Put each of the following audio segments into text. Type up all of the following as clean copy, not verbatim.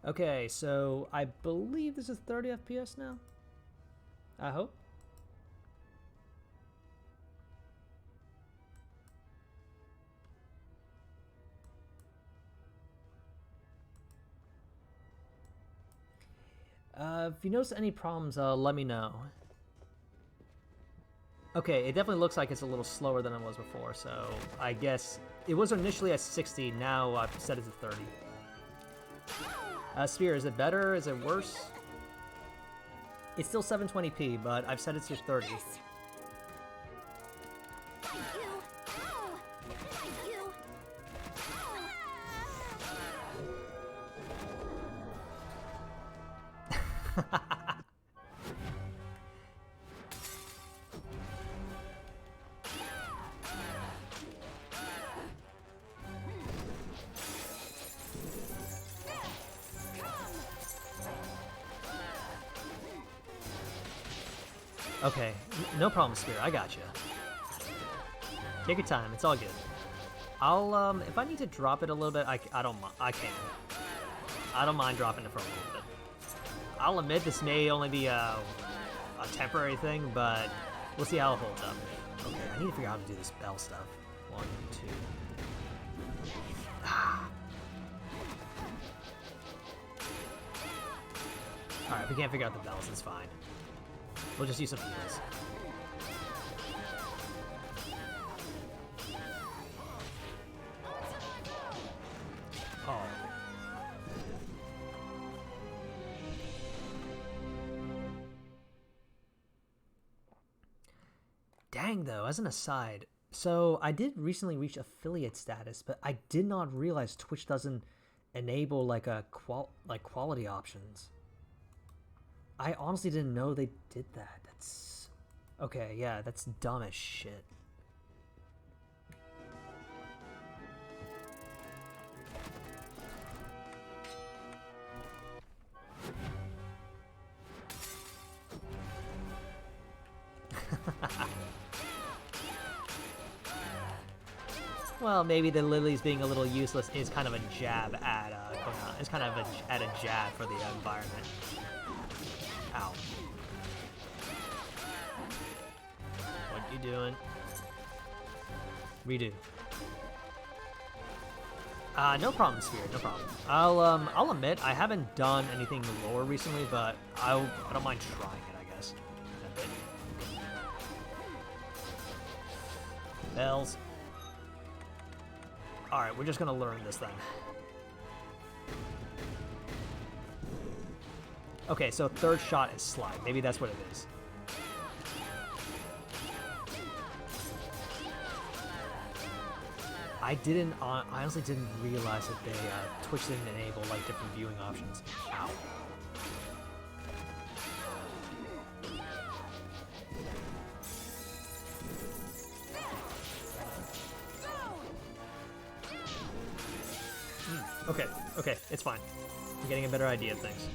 Okay, so I believe this is 30 FPS now. I hope. If you notice any problems, let me know. Okay, it definitely looks like it's a little slower than it was before, so I guess it was initially at 60, now I've set it to 30. Sphere, is it better? Is it worse? It's still 720p, but I've set it to 30. Yes. Thank you. Oh. Thank you. Okay, no problem, Spear. I got you. Take your time. It's all good. I'll if I need to drop it a little bit, I don't I can. I don't mind dropping it for a little bit. I'll admit this may only be a temporary thing, but we'll see how it holds up. Okay, I need to figure out how to do this bell stuff. 1, 2. Alright, if we can't figure out the bells, it's fine. We'll just use some heals. Oh. Dang, though, as an aside, so I did recently reach affiliate status, but I did not realize Twitch doesn't enable like quality options. I honestly didn't know they did that. That's okay. Yeah, that's dumb as shit. Well, maybe the lilies being a little useless is kind of a jab at Kona. It's kind of at a jab for the environment. Ow. What you doing? Redo. No problem, Sphere. No problem. I'll admit I haven't done anything lower recently, but I don't mind trying it, I guess. A bit. Bells. All right, we're just gonna learn this then. Okay, so third shot is slide. Maybe that's what it is. I honestly didn't realize that they, Twitch didn't enable, like, different viewing options. Ow. Okay, it's fine. I'm getting a better idea of things.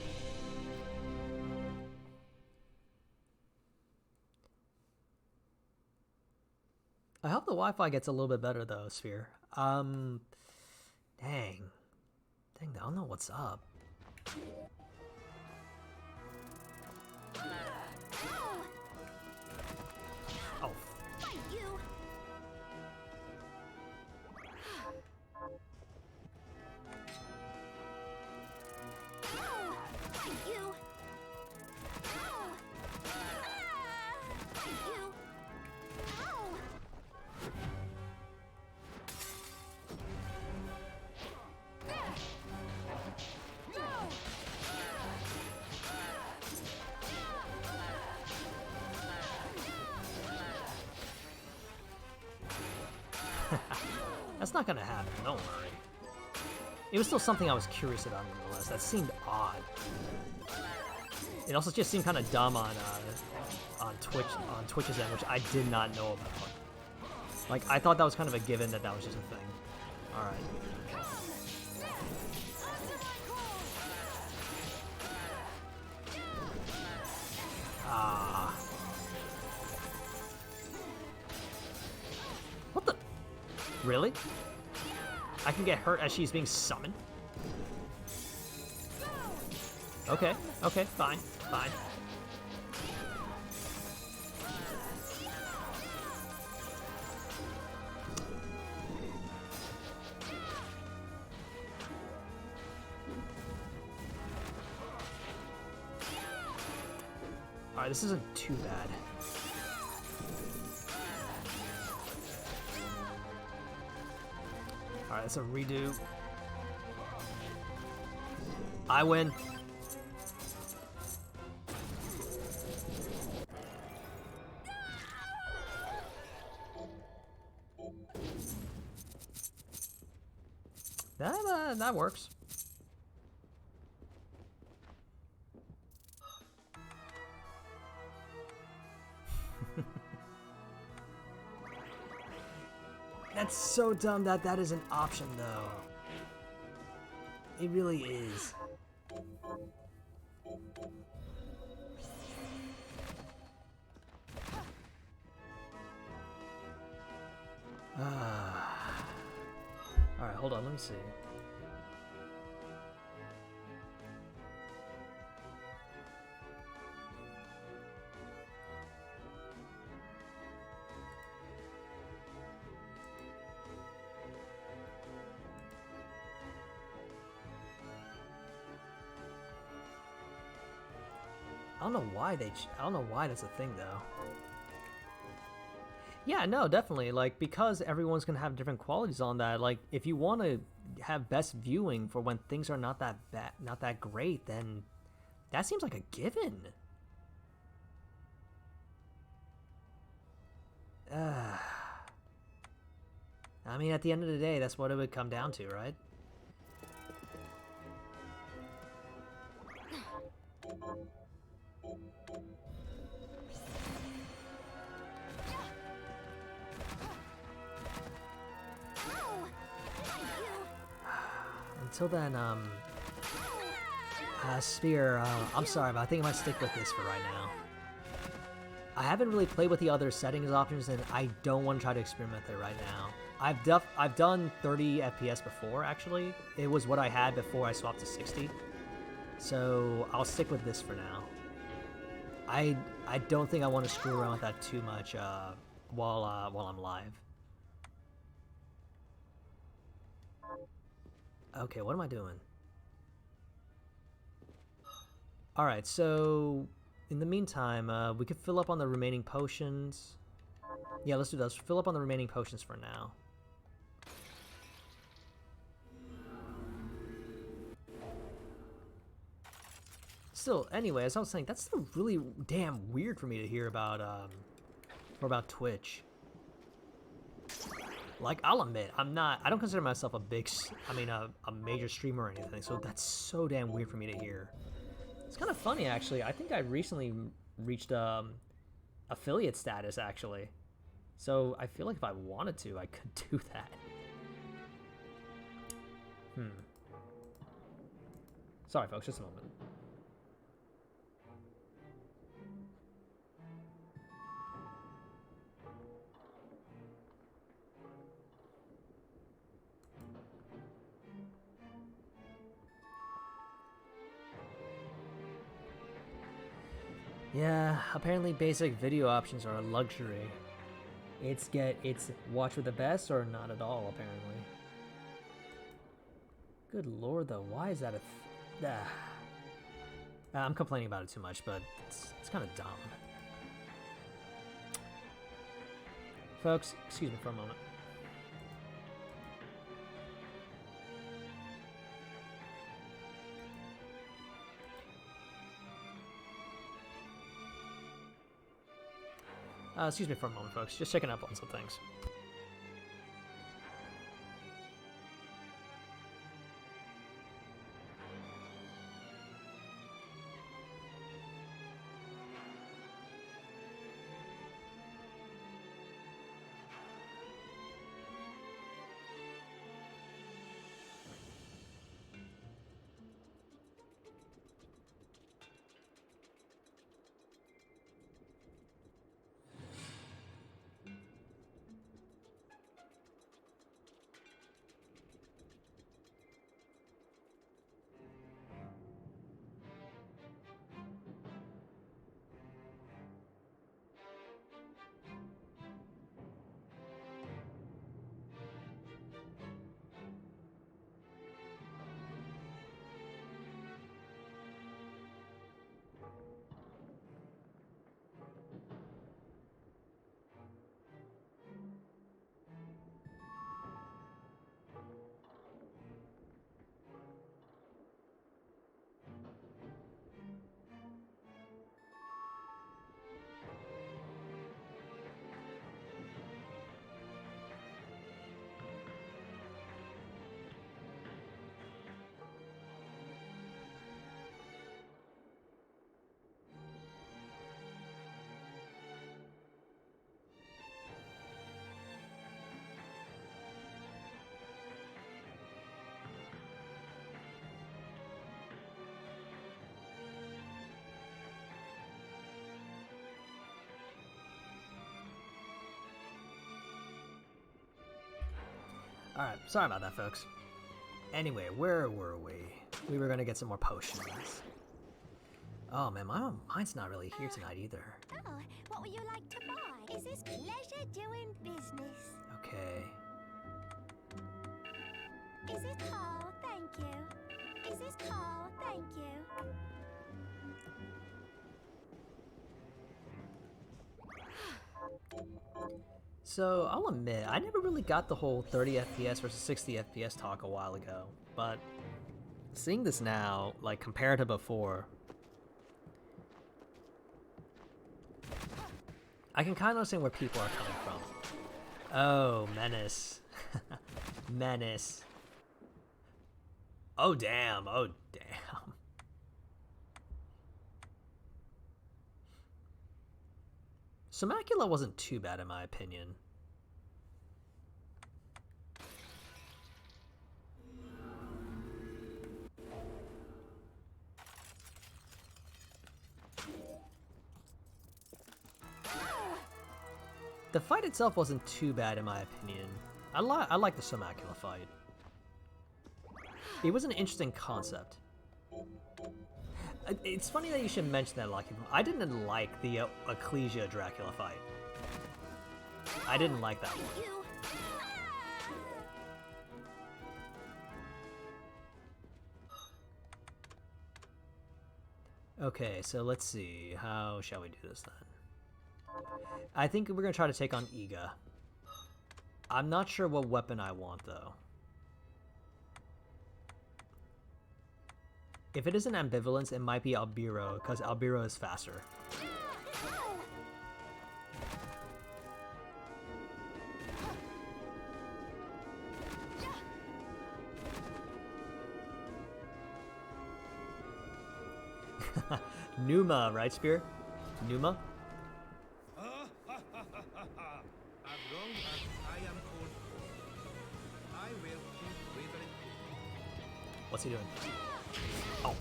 I hope the Wi-Fi gets a little bit better though, Sphere. Dang, I don't know what's up. Oh. Thank you. Thank you. Thank you. That's not gonna happen, don't worry. It was still something I was curious about nonetheless. That seemed odd. It also just seemed kind of dumb on Twitch's end, which I did not know about. Like, I thought that was kind of a given that was just a thing. All right. Ah. What the? Really? I can get hurt as she's being summoned? Okay, okay, fine, fine. Alright, this isn't too bad. Alright, that's a redo. I win. That works. That's so dumb that that is an option, though. It really is. Alright, hold on, let me see. I don't know why I don't know why that's a thing, though. Yeah, no, definitely. Like, because everyone's gonna have different qualities on that. Like, if you want to have best viewing for when things are not that bad, not that great, then that seems like a given. I mean, at the end of the day, that's what it would come down to, right? Until then, Spear, I'm sorry, but I think I might stick with this for right now. I haven't really played with the other settings options, and I don't want to try to experiment there right now. I've done 30 FPS before, actually. It was what I had before I swapped to 60. So I'll stick with this for now. I don't think I want to screw around with that too much while I'm live. Okay, what am I doing? Alright, so in the meantime, we could fill up on the remaining potions. Yeah, let's do those. Fill up on the remaining potions for now. Still, anyway, as I was saying, that's still really damn weird for me to hear about Twitch. Like, I'll admit, I don't consider myself a major streamer or anything, so that's so damn weird for me to hear. It's kind of funny, actually. I think I recently reached affiliate status, actually. So I feel like if I wanted to, I could do that. Sorry, folks, just a moment. Yeah, apparently basic video options are a luxury. It's watch with the best or not at all, apparently. Good lord, though, why is that I'm complaining about it too much, but it's kind of dumb. Folks, excuse me for a moment. Excuse me for a moment, folks. Just checking up on some things. Alright, sorry about that, folks. Anyway, where were we? We were gonna get some more potions. Oh man, my mind's not really here tonight either. Oh, what would you like to buy? Is this pleasure doing business? Okay. Is this oh, thank you. Is this oh, thank you. So, I'll admit, I never really got the whole 30 FPS versus 60 FPS talk a while ago, but seeing this now, like, compared to before, I can kind of understand where people are coming from. Oh, Menace. Menace. Oh, damn. Oh, damn. Somacula wasn't too bad in my opinion. The fight itself wasn't too bad in my opinion. I like the Somacula fight. It was an interesting concept. It's funny that you should mention that, Lucky. I didn't like the Ecclesia Dracula fight. I didn't like that one. You. Okay, so let's see. How shall we do this then? I think we're gonna try to take on Iga. I'm not sure what weapon I want though. If it isn't Ambivalence, it might be Albiro, because Albiro is faster. Numa, right, Spear? Numa? As long as I am called for, I will keep resurrecting. What's he doing? Oh.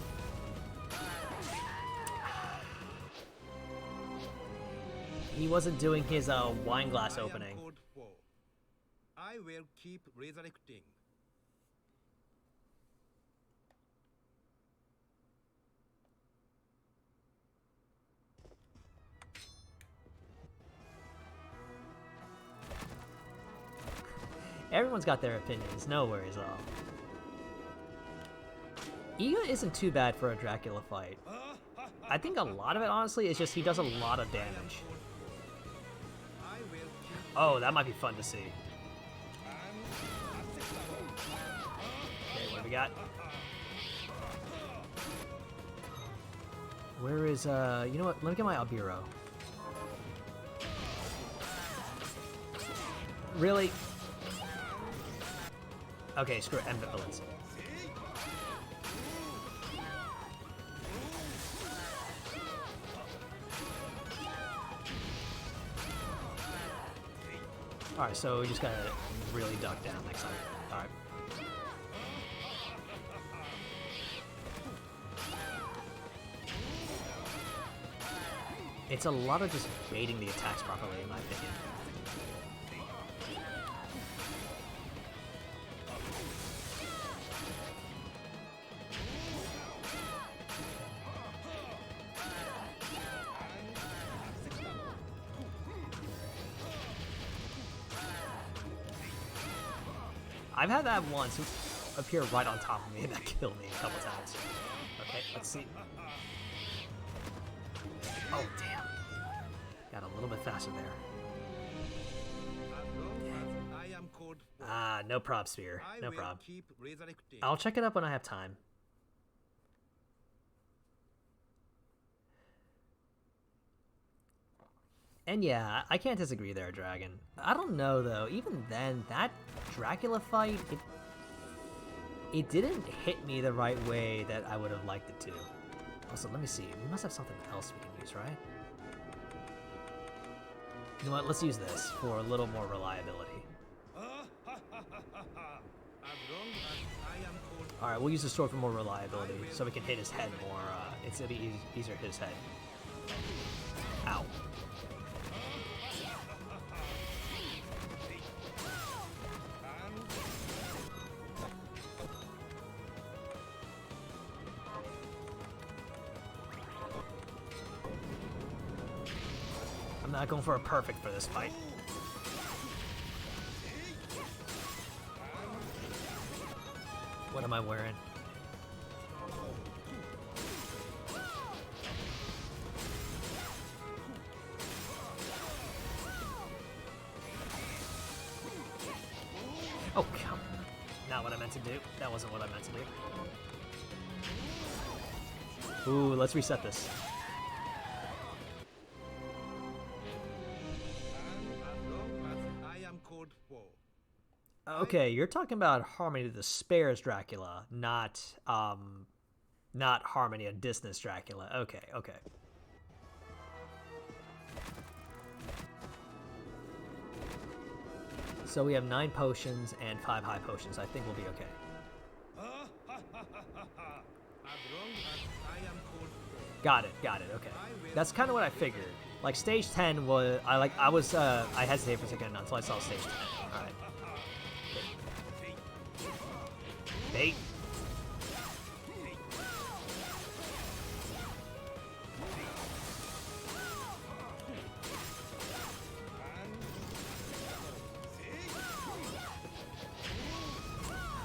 He wasn't doing his wine glass I am opening. called for. I will keep resurrecting. Everyone's got their opinions, no worries at all. Iga isn't too bad for a Dracula fight. I think a lot of it, honestly, is just he does a lot of damage. I will keep Oh, that might be fun to see. Okay, what do we got? Where is, you know what? Let me get my Albiro. Really? Okay, screw it. Ambivalence. Alright, so we just gotta really duck down next time. Alright. It's a lot of just baiting the attacks properly, in my opinion. I've had that once appear right on top of me and that killed me a couple times. Okay, let's see. Oh, damn. Got a little bit faster there. as long as I am called for. Ah, no prob, Spear. I No will prob. keep resurrecting. I'll check it up when I have time. And yeah, I can't disagree there, Dragon. I don't know though, even then, that Dracula fight, it didn't hit me the right way that I would have liked it to. Also, let me see, we must have something else we can use, right? You know what, let's use this for a little more reliability. As long as I am called for. Alright, we'll use the sword for more reliability, so we can hit his head more, it's gonna be easier to hit his head. Ow. I'm not going for a perfect for this fight. What am I wearing? Oh, come on. Not what I meant to do. That wasn't what I meant to do. Ooh, let's reset this. As long as I am called for, Okay, you're talking about Harmony of the Spares Dracula, not Harmony of Distance Dracula. Okay, okay. So we have 9 potions and 5 high potions. I think we'll be okay. as long as I am called for, Got it, okay. That's kind of what I figured. Like, stage 10 was, I hesitated for a second until I saw stage 10. Alright. Bait.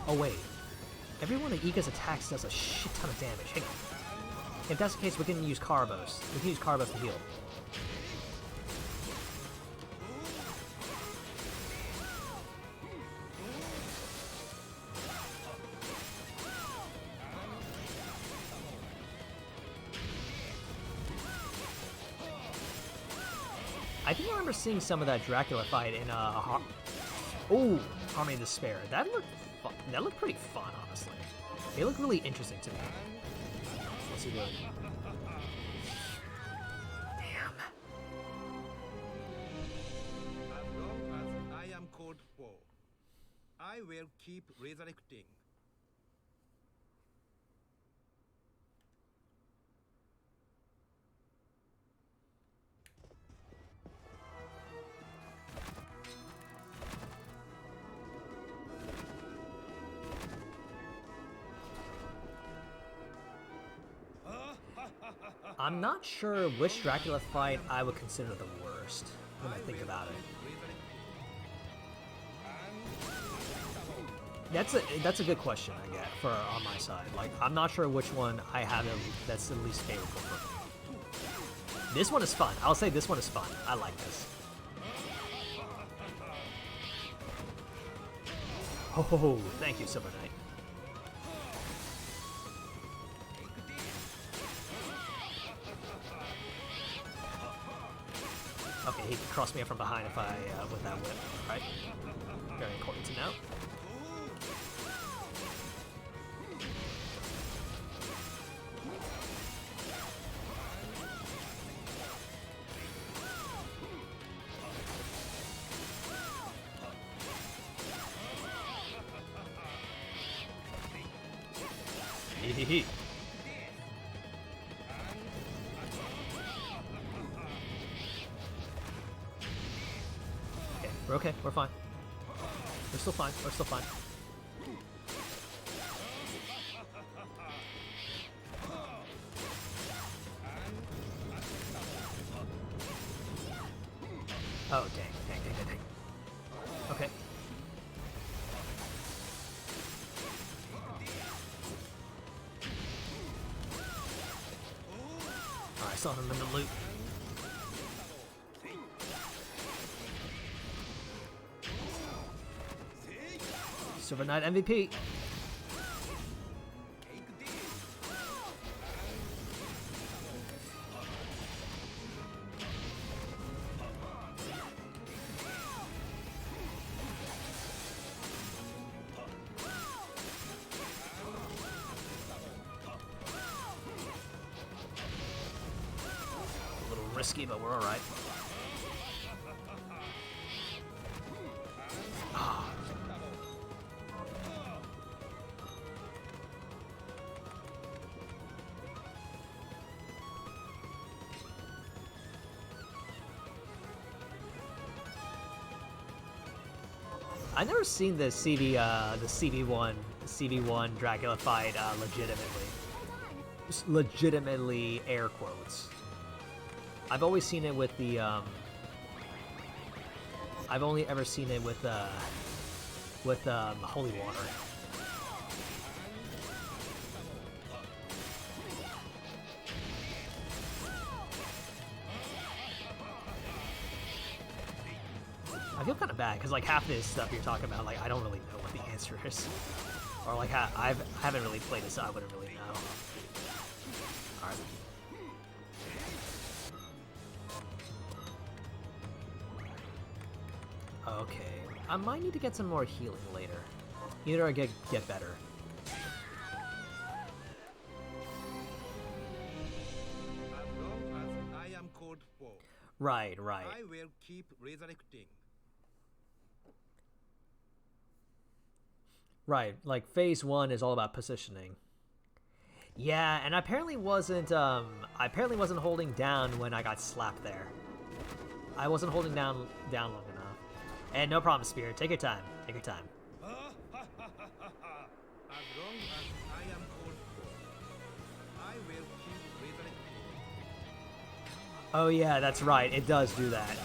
Oh wait, every one of Iga's attacks does a shit ton of damage. Hang on. If that's the case, we can use Carbos. We can use Carbos to heal. I think I remember seeing some of that Dracula fight in Harmony of Despair. That looked pretty fun, honestly. It looked really interesting to me. What's he doing? Damn. as long as I am called for, I will keep resurrecting. I'm not sure which Dracula fight I would consider the worst when I think about it. That's a good question I get for on my side. Like, I'm not sure which one I have that's the least favorable for me. This one is fun. I'll say this one is fun. I like this. Oh, thank you, Silver Knight. Okay, he can cross me up from behind if I with that whip. Right? Very important to know. Hee. Okay, we're okay. We're fine. We're still fine. We're still fine. Oh, dang. Okay. I saw him in the loop. Silver Knight MVP. A little risky, but we're all right. I've never seen the CV1 Dracula fight legitimately. Just legitimately air quotes. I've always seen it with the I've only ever seen it with holy water. I feel kind of bad because like half of this stuff you're talking about, like I don't really know what the answer is, or like I haven't really played it, so I wouldn't really know. All right. Okay, I might need to get some more healing later. Either I get better. As long as I am called for, Right. I will keep resurrecting. Right, like phase 1 is all about positioning. Yeah, and I apparently wasn't holding down when I got slapped there. I wasn't holding down long enough. And no problem, Spirit. Take your time. Take your time. As long as I am called for, I will keep resurrecting. Oh yeah, that's right. It does do that.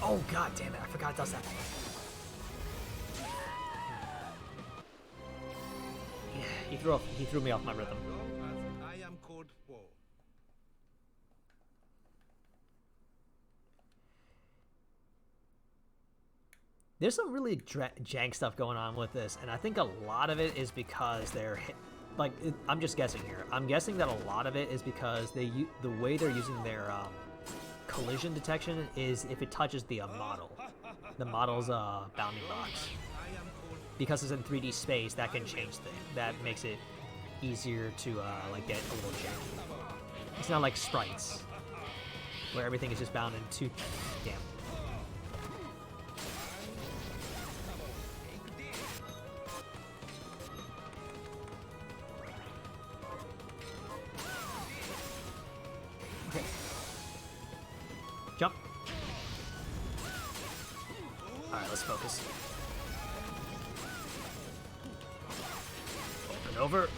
Oh god damn it! I forgot it does that. Yeah, he threw me off my rhythm. As long as I am called for. There's some really jank stuff going on with this, and I think a lot of it is because I'm just guessing here. I'm guessing that a lot of it is because the way they're using their collision detection is if it touches the model. The model's bounding box. Because it's in 3D space, that can change things. That makes it easier to like get a little janky. It's not like sprites, where everything is just bound in 2. Damn. Okay. Jump. Alright, let's focus. Over and over.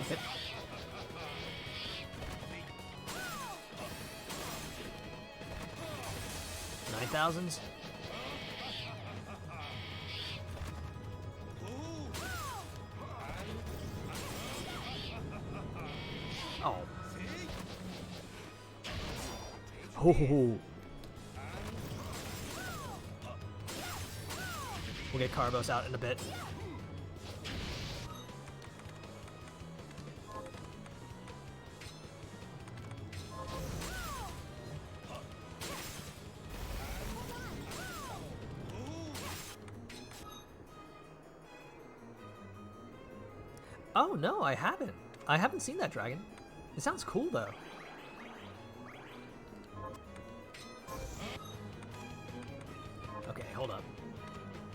Okay. $9,000s. Oh. Oh. We'll get Carbos out in a bit. Oh no, I haven't. I haven't seen that dragon. It sounds cool though. Okay, hold up.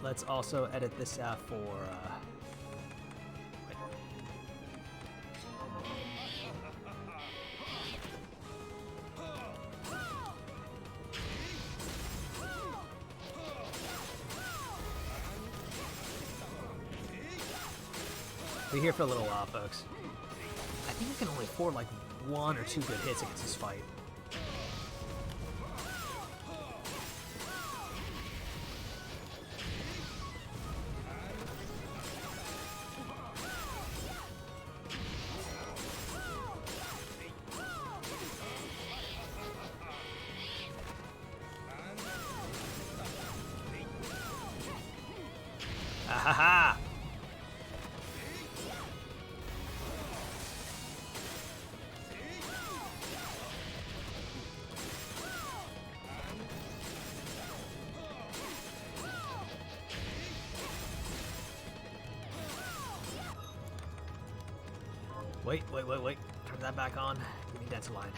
Let's also edit this out for wait. We're here for a little while, folks. I think I can only afford like 1 or 2 good hits against this fight. Ahaha! Wait. Turn that back on. Give me Dental Line.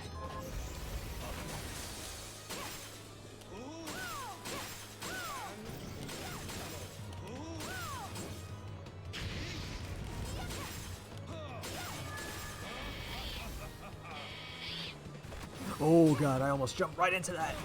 Oh god, I almost jumped right into that.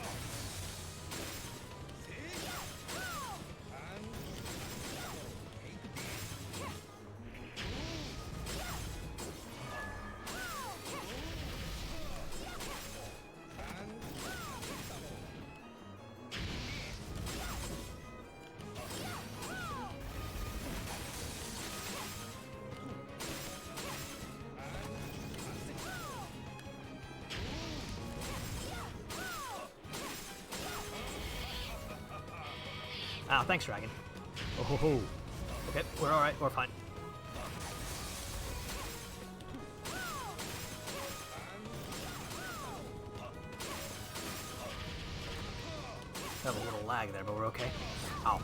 Ah, thanks, Dragon. Oh ho ho. Okay, we're alright, we're fine. Have a little lag there, but we're okay. Ow.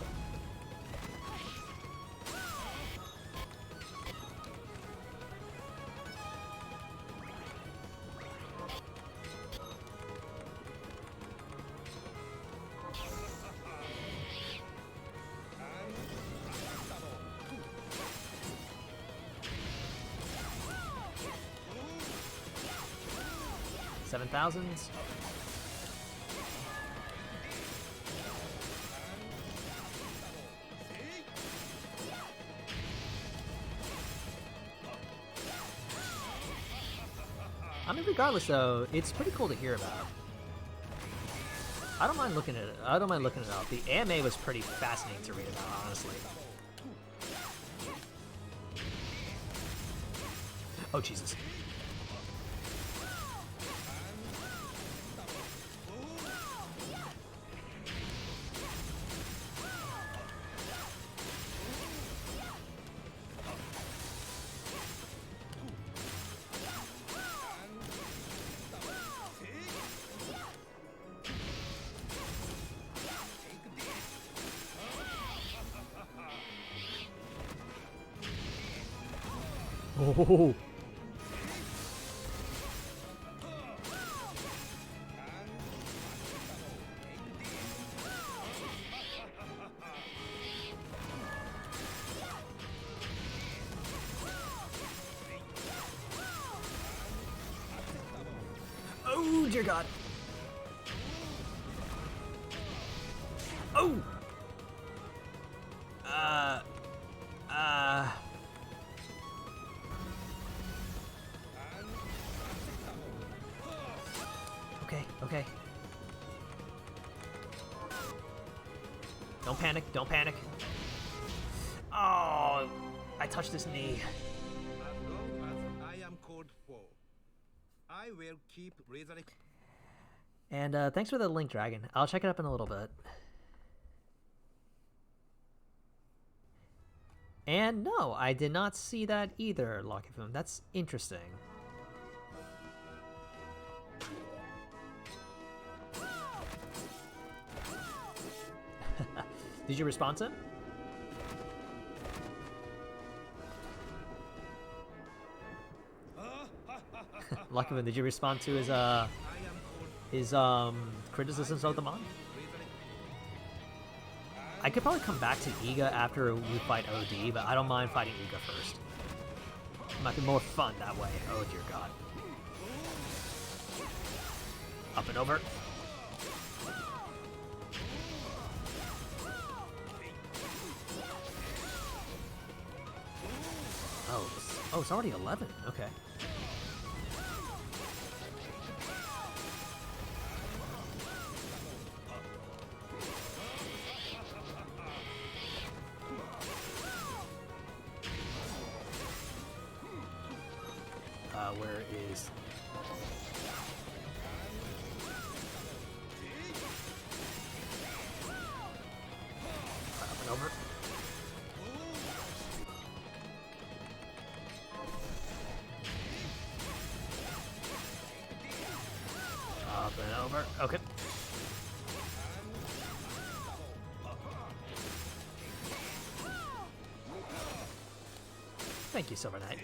$7,000s. I mean, regardless though, it's pretty cool to hear about. I don't mind looking at it. I don't mind looking it up. The AMA was pretty fascinating to read about, honestly. Oh Jesus. Oh. Oh, dear God. Oh. Okay, okay. Don't panic, don't panic. Oh, I touched his knee. As long as I am called for, I will keep resurrecting. And thanks for the link, Dragon. I'll check it up in a little bit. And no, I did not see that either, Lucky Foom. That's interesting. Did you respond to him? Lucky Foom, did you respond to his criticisms of the mod? I could probably come back to Iga after we fight OD, but I don't mind fighting Iga first. It might be more fun that way. Oh dear God. Up and over. Oh, it's already 11. Okay. Where is... Up and over. Up and over. Okay. Thank you, Silver Knight.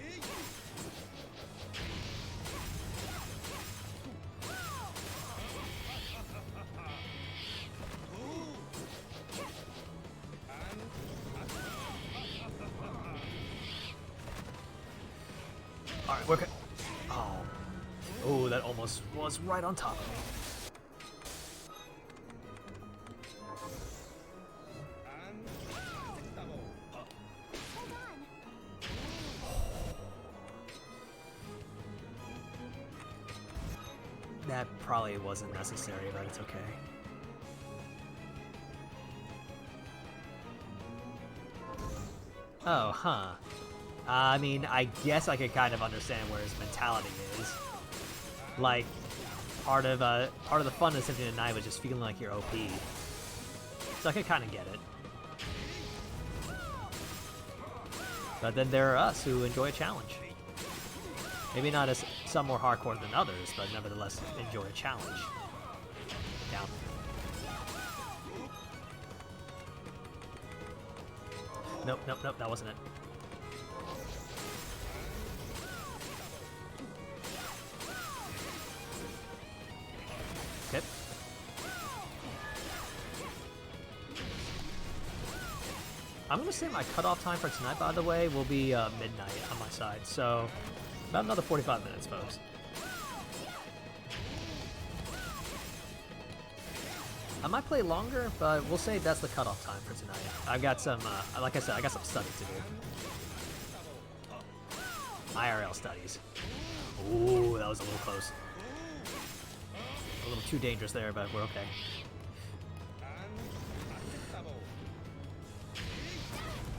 Alright, we're good. Oh. Oh, that almost was right on top of me. Unacceptable. Hold on. That probably wasn't necessary, but it's okay. Oh, huh. I mean, I guess I could kind of understand where his mentality is. Like, part of the fun of Symphony of the Night was just feeling like you're OP. So I could kind of get it. But then there are us who enjoy a challenge. Maybe not as some more hardcore than others, but nevertheless enjoy a challenge. Down. Nope, nope, nope, that wasn't it. Okay. I'm gonna say my cutoff time for tonight, by the way, will be midnight on my side, so about another 45 minutes, folks. I might play longer, but we'll say that's the cutoff time for tonight. I've got some, like I said, I got some study to do. IRL studies. Ooh, that was a little close. A little too dangerous there, but we're okay. Unacceptable.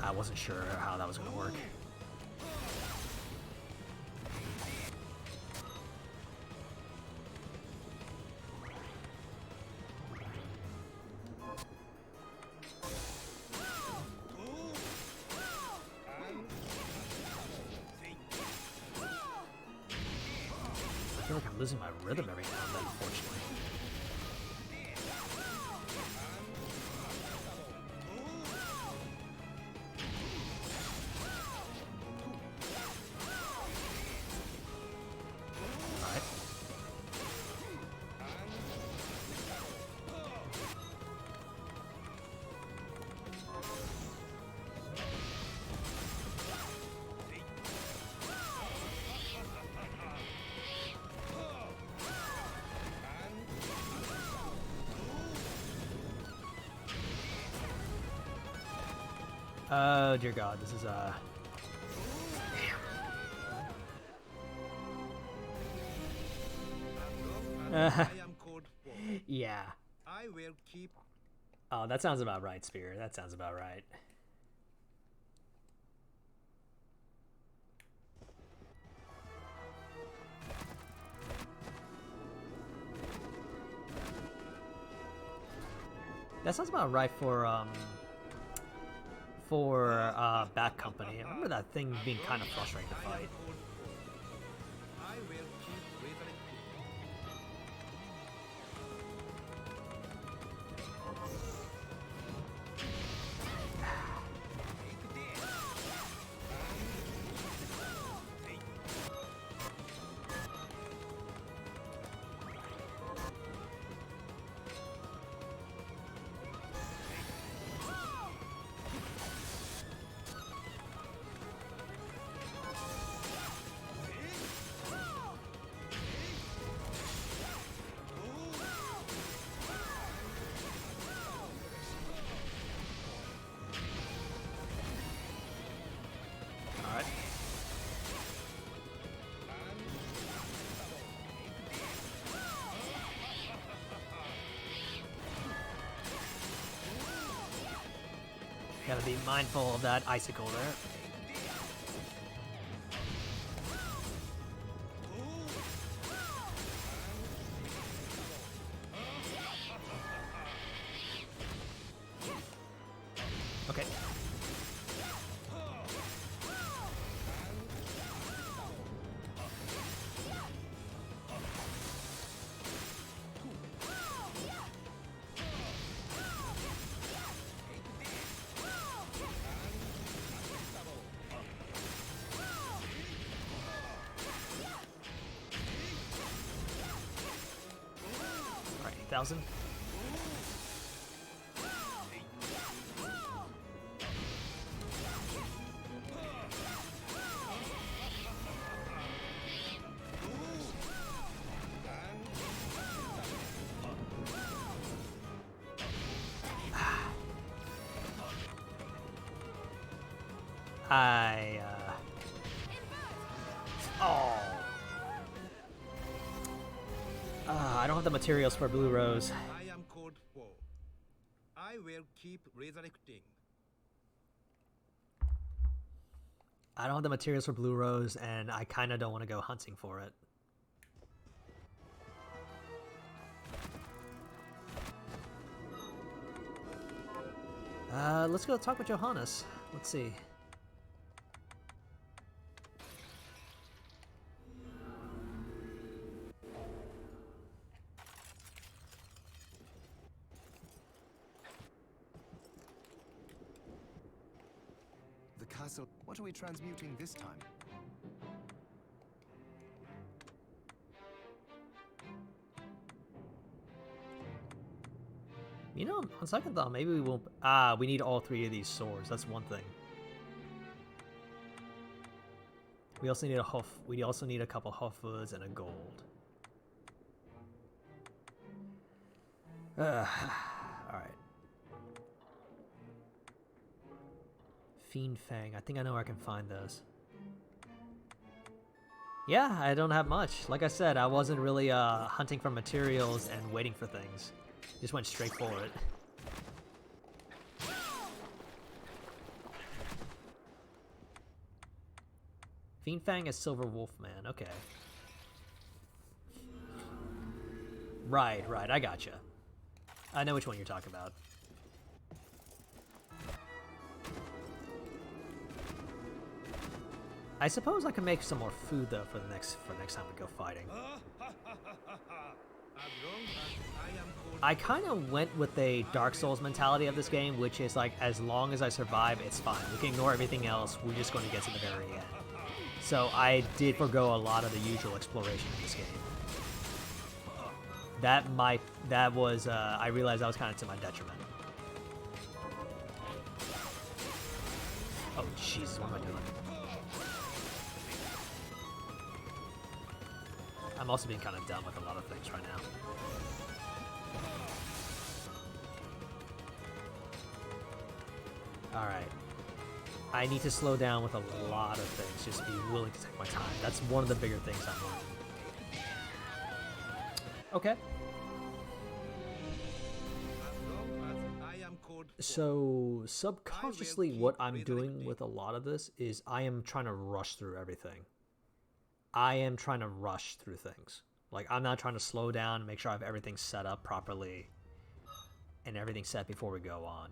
I wasn't sure how that was going to work. I feel like I'm losing my rhythm every now and then, unfortunately. Alright. Oh dear God, this is I am code 4. yeah. I will keep. Oh, that sounds about right, Spear. That sounds about right. That sounds about right for Bat Company. I remember that thing being kind of frustrating to I am fight. code 4. I will keep weathering Alright. Gotta be mindful of that icicle there. Okay. Alright, 8,000. Oh. I don't have the materials for Blue Rose. I am code 4. I will keep resurrecting. I don't have the materials for Blue Rose, and I kind of don't want to go hunting for it. Let's go talk with Johannes. Let's see. The castle. What are we transmuting this time? You know, on second thought, maybe we won't. We need all 3 of these swords. That's one thing. We also need a hoof. We also need a couple hoofwoods and a gold. All right. Fiend Fang. I think I know where I can find those. Yeah, I don't have much. Like I said, I wasn't really hunting for materials and waiting for things. Just went straight for it. Fiend Fang is Silver Wolf Man. Okay. Right, I gotcha. I know which one you're talking about. I suppose I can make some more food though for next time we go fighting. As long as I am code I kind of went with the Dark Souls mentality of this game, which is like, as long as I survive, it's fine. We can ignore everything else. We're just going to get to the very end. So I did forgo a lot of the usual exploration in this game. I realized that was kind of to my detriment. Oh, Jesus, what am I doing? I'm also being kind of dumb with a lot of things right now. Alright. I need to slow down with a lot of things, just be willing to take my time. That's one of the bigger things I'm learning. Okay. as long as I am code 4. So, subconsciously, what I'm doing with a lot of this is I am trying to rush through everything. I am trying to rush through things. Like, I'm not trying to slow down and make sure I have everything set up properly and everything set before we go on.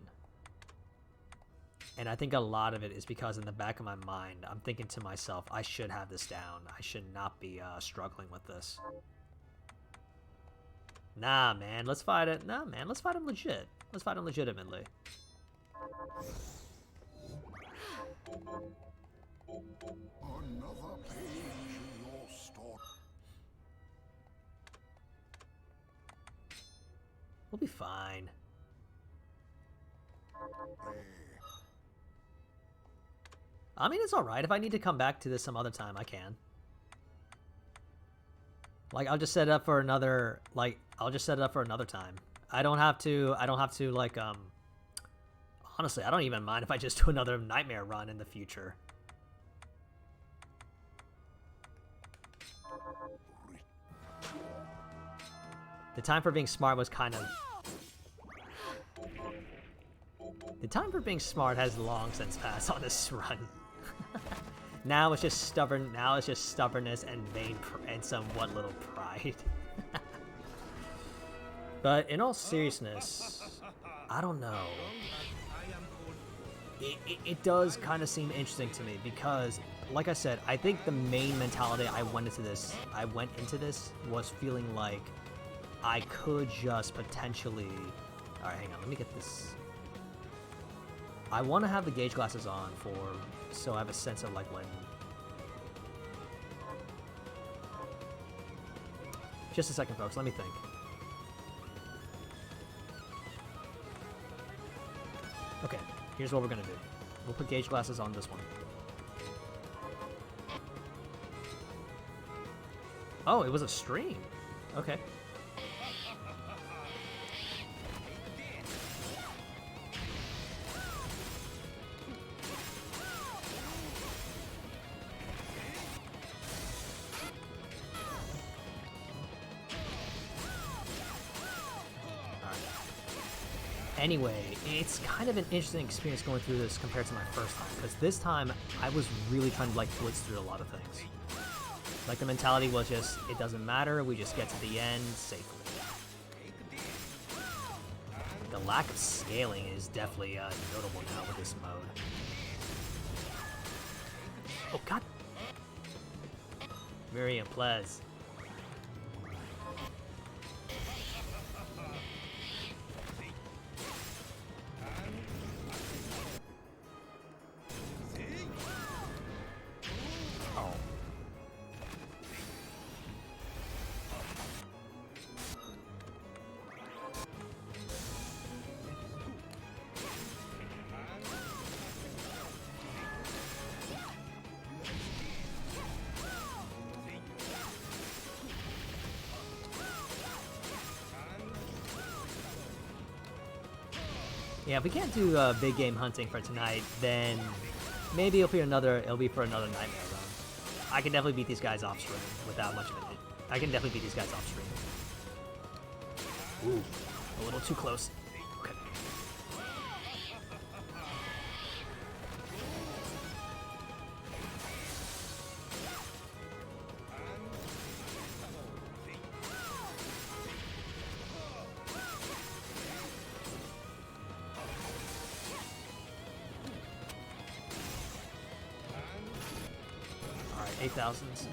And I think a lot of it is because in the back of my mind, I'm thinking to myself, I should have this down. I should not be struggling with this. Nah, man, let's fight it. Nah, man, let's fight him legit. Let's fight him legitimately. Another page in your story. We'll be fine. I mean, it's alright. If I need to come back to this some other time, I can. Like, I'll just set it up for another, I'll just set it up for another time. I don't have to, like, honestly, I don't even mind if I just do another nightmare run in the future. The time for being smart was kind of... The time for being smart has long since passed on this run. Now it's just stubborn. Now it's just stubbornness and and somewhat little pride. But in all seriousness, I don't know. It does kind of seem interesting to me because, like I said, I think the main mentality I went into this was feeling like I could just potentially... Alright, hang on, let me get this... I want to have the gauge glasses on so I have a sense of like when... Just a second, folks, let me think. Okay, here's what we're gonna do. We'll put gauge glasses on this one. Oh, it was a stream. Okay. Anyway, it's kind of an interesting experience going through this compared to my first time, because this time I was really trying to like blitz through a lot of things. Like the mentality was just, it doesn't matter, we just get to the end safely. The lack of scaling is definitely notable now with this mode. Oh god! Miriam Plez. Oh. Yeah, if we can't do big game hunting for tonight, then maybe it'll be for another Nightmare run. I can definitely beat these guys off stream without much of it. I can definitely beat these guys off stream. Ooh, a little too close. Okay. Alright, 8,000s.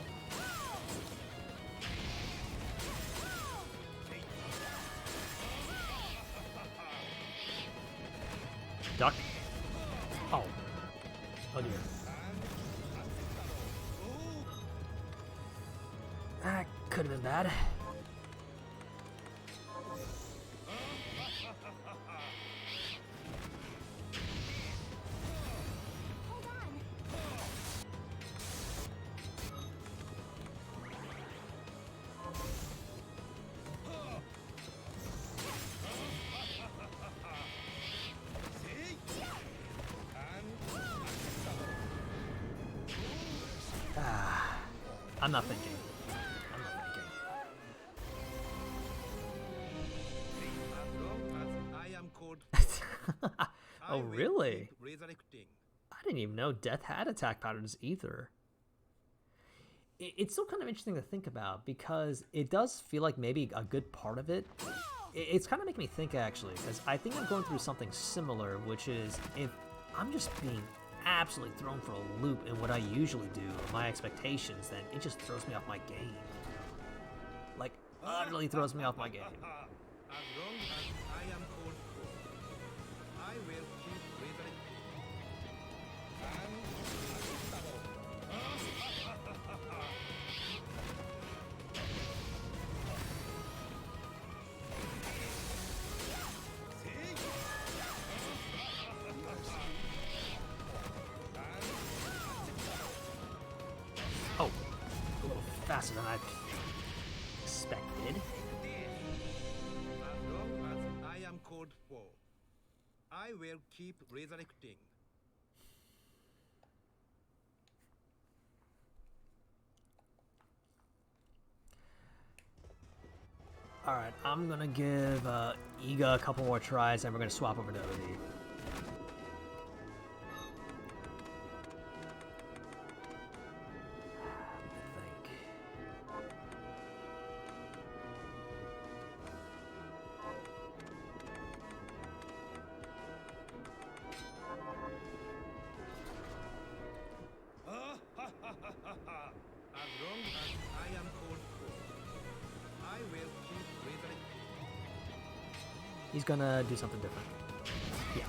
Duck. Oh. Oh dear. That could have been bad. Hold on. I'm not thinking. I'm not thinking. As long as I am code I Oh, will really? keep resurrecting. I didn't even know Death had attack patterns either. It's still kind of interesting to think about because it does feel like maybe a good part of it. It's kind of making me think actually, because I think I'm going through something similar, which is if I'm just being absolutely thrown for a loop in what I usually do, my expectations, then it just throws me off my game. Like, utterly throws me off my game. As long as I am code I will keep resurrecting. Oh, a little faster than I expected. As long as I am code 4, I will keep resurrecting. Alright, I'm gonna give Iga a couple more tries and we're gonna swap over to OD. As long as I am code 4, I will keep resurrecting. He's gonna do something different. Yeah.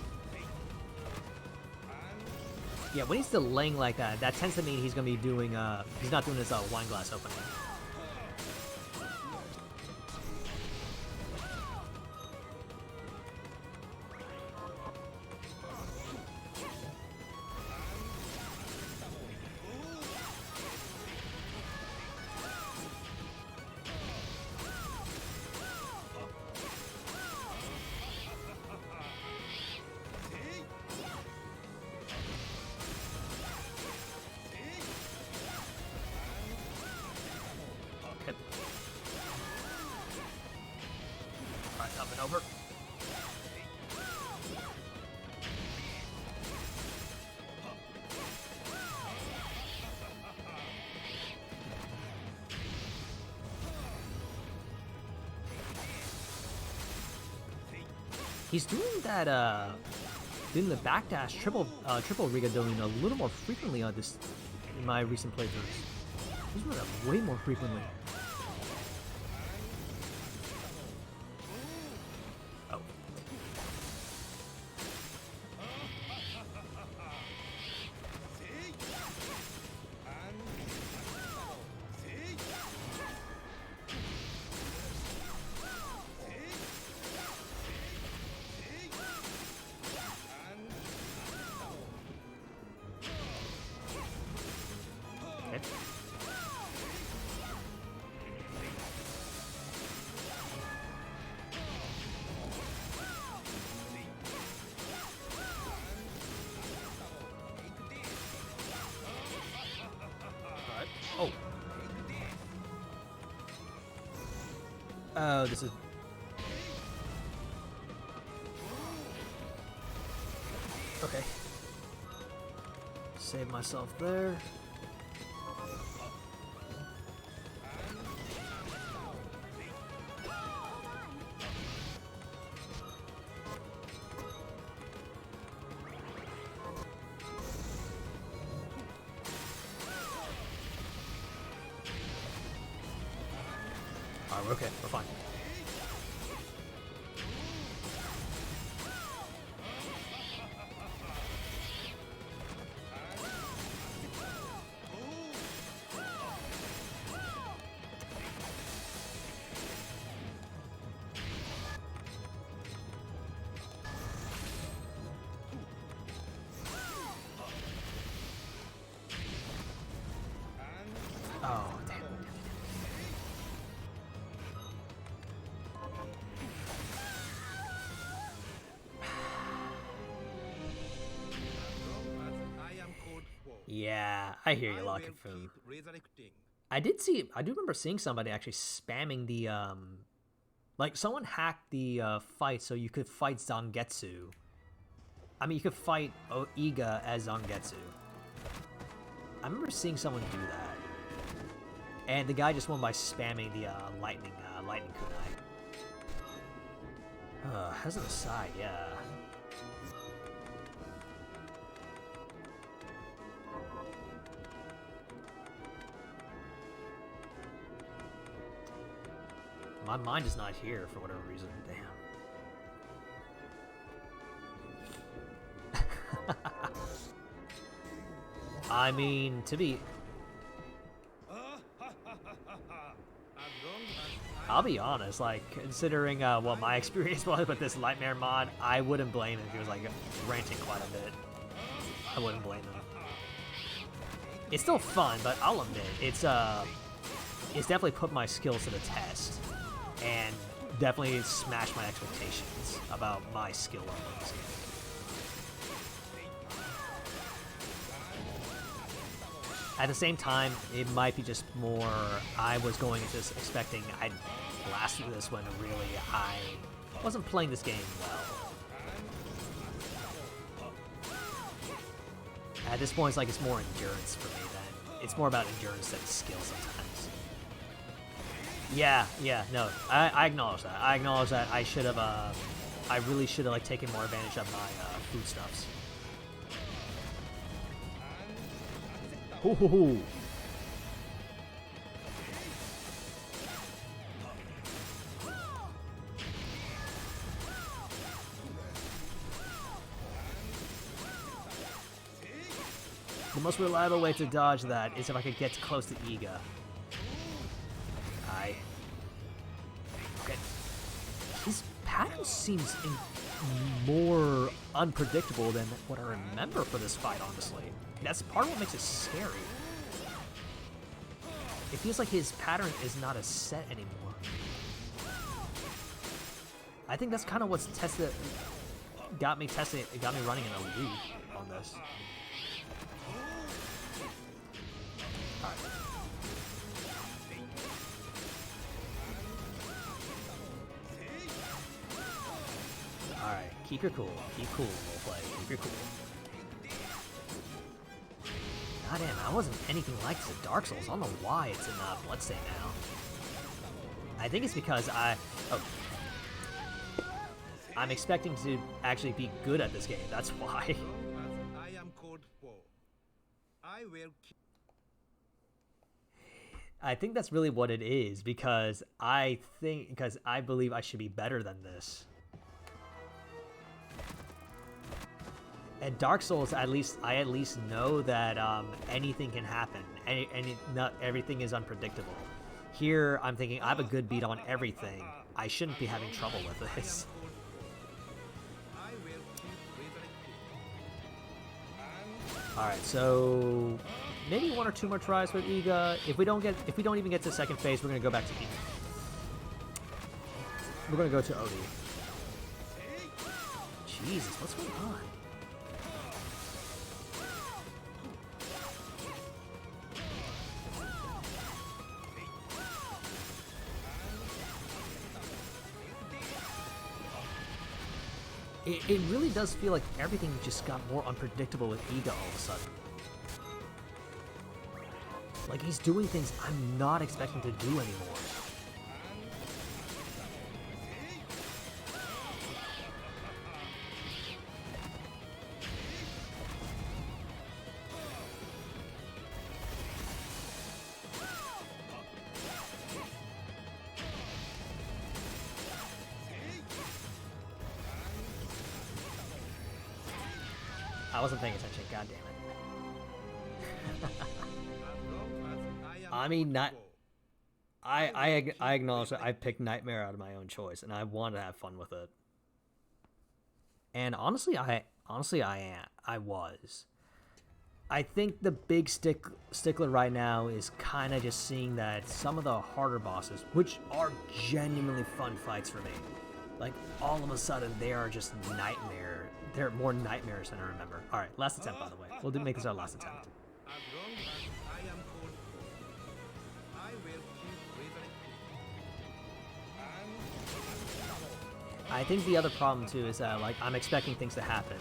Yeah, when he's delaying like that, that tends to mean he's gonna be doing, he's not doing his wine glass opening. Okay. Alright, up and over. He's doing that, doing the backdash triple rigadoing a little more frequently on this in my recent playthroughs. He's doing that way more frequently. Oh. Okay. Alright. Oh. Oh, this is... Okay. Save myself there. Alright, we're okay. We're fine. Oh, damn. Yeah, I hear you, Lock and Foom. Resurrecting. I do remember seeing somebody actually spamming the, like, someone hacked the, fight so you could fight Zangetsu. I mean, you could fight Iga as Zangetsu. I remember seeing someone do that. And the guy just won by spamming the, lightning kunai. As an aside, yeah. My mind is not here for whatever reason. Damn. I mean, to be... I'll be honest, like, considering what my experience was with this Nightmare mod, I wouldn't blame him if he was, like, ranting quite a bit. I wouldn't blame him. It's still fun, but I'll admit, it's definitely put my skills to the test. And definitely smashed my expectations about my skill level in this game. At the same time, it might be just more, I was going into this expecting I'd blast through this when really I wasn't playing this game well. At this point, it's like it's more endurance for me then. It's more about endurance than skill sometimes. Yeah, no, I acknowledge that. I acknowledge that I should have, I really should have, like, taken more advantage of my, foodstuffs. Hoo hoo hoo. The most reliable way to dodge that is if I could get close to Iga. Okay. His pattern seems more unpredictable than what I remember for this fight, honestly. That's part of what makes it scary. It feels like his pattern is not as set anymore. I think that's kind of what's got me running in a loop on this. Alright, keep your cool. Keep cool, roleplay. Keep your cool. God damn, I wasn't anything like this at Dark Souls. I don't know why it's in Bloodstained now. I think it's because I I'm expecting to actually be good at this game. That's why. As long as I am called for, I will keep. I think that's really what it is because I believe I should be better than this. And Dark Souls, I at least know that anything can happen. Not everything is unpredictable. Here, I'm thinking I have a good beat on everything. I shouldn't be having trouble with this. I will keep resurrecting. All right, so maybe 1 or 2 more tries with Iga. If we don't even get to second phase, we're gonna go back to Iga. We're gonna go to Odie. Jesus, what's going on? It really does feel like everything just got more unpredictable with Iga all of a sudden. Like, he's doing things I'm not expecting to do anymore. I wasn't paying attention, god damn it. I mean, not. I acknowledge that I picked Nightmare out of my own choice, and I wanted to have fun with it. And honestly, I was. I think the big stickler right now is kind of just seeing that some of the harder bosses, which are genuinely fun fights for me, like all of a sudden they are just nightmare. They're more nightmares than I remember. All right, last attempt, by the way. We'll make this our last attempt. As long as I am called for, I will keep resurrecting. I think the other problem too is that like I'm expecting things to happen,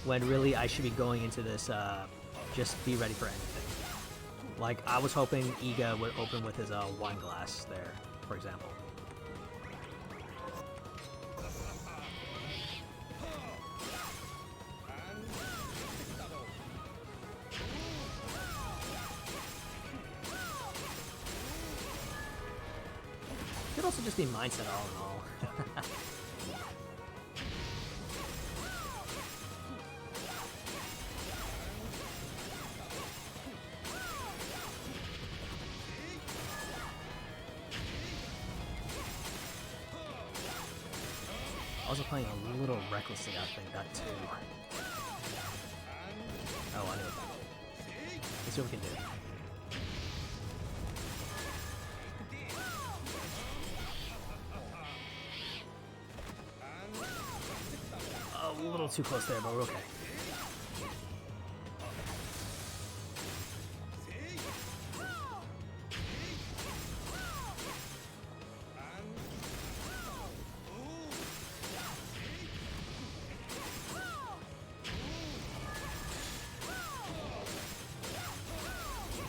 when really I should be going into this just be ready for anything. Like I was hoping Iga would open with his wine glass there, for example. Could also just be mindset all in all. Also playing a little recklessly, I think, that too. Oh, I know that. Let's see what we can do. A little too close there, but we're okay.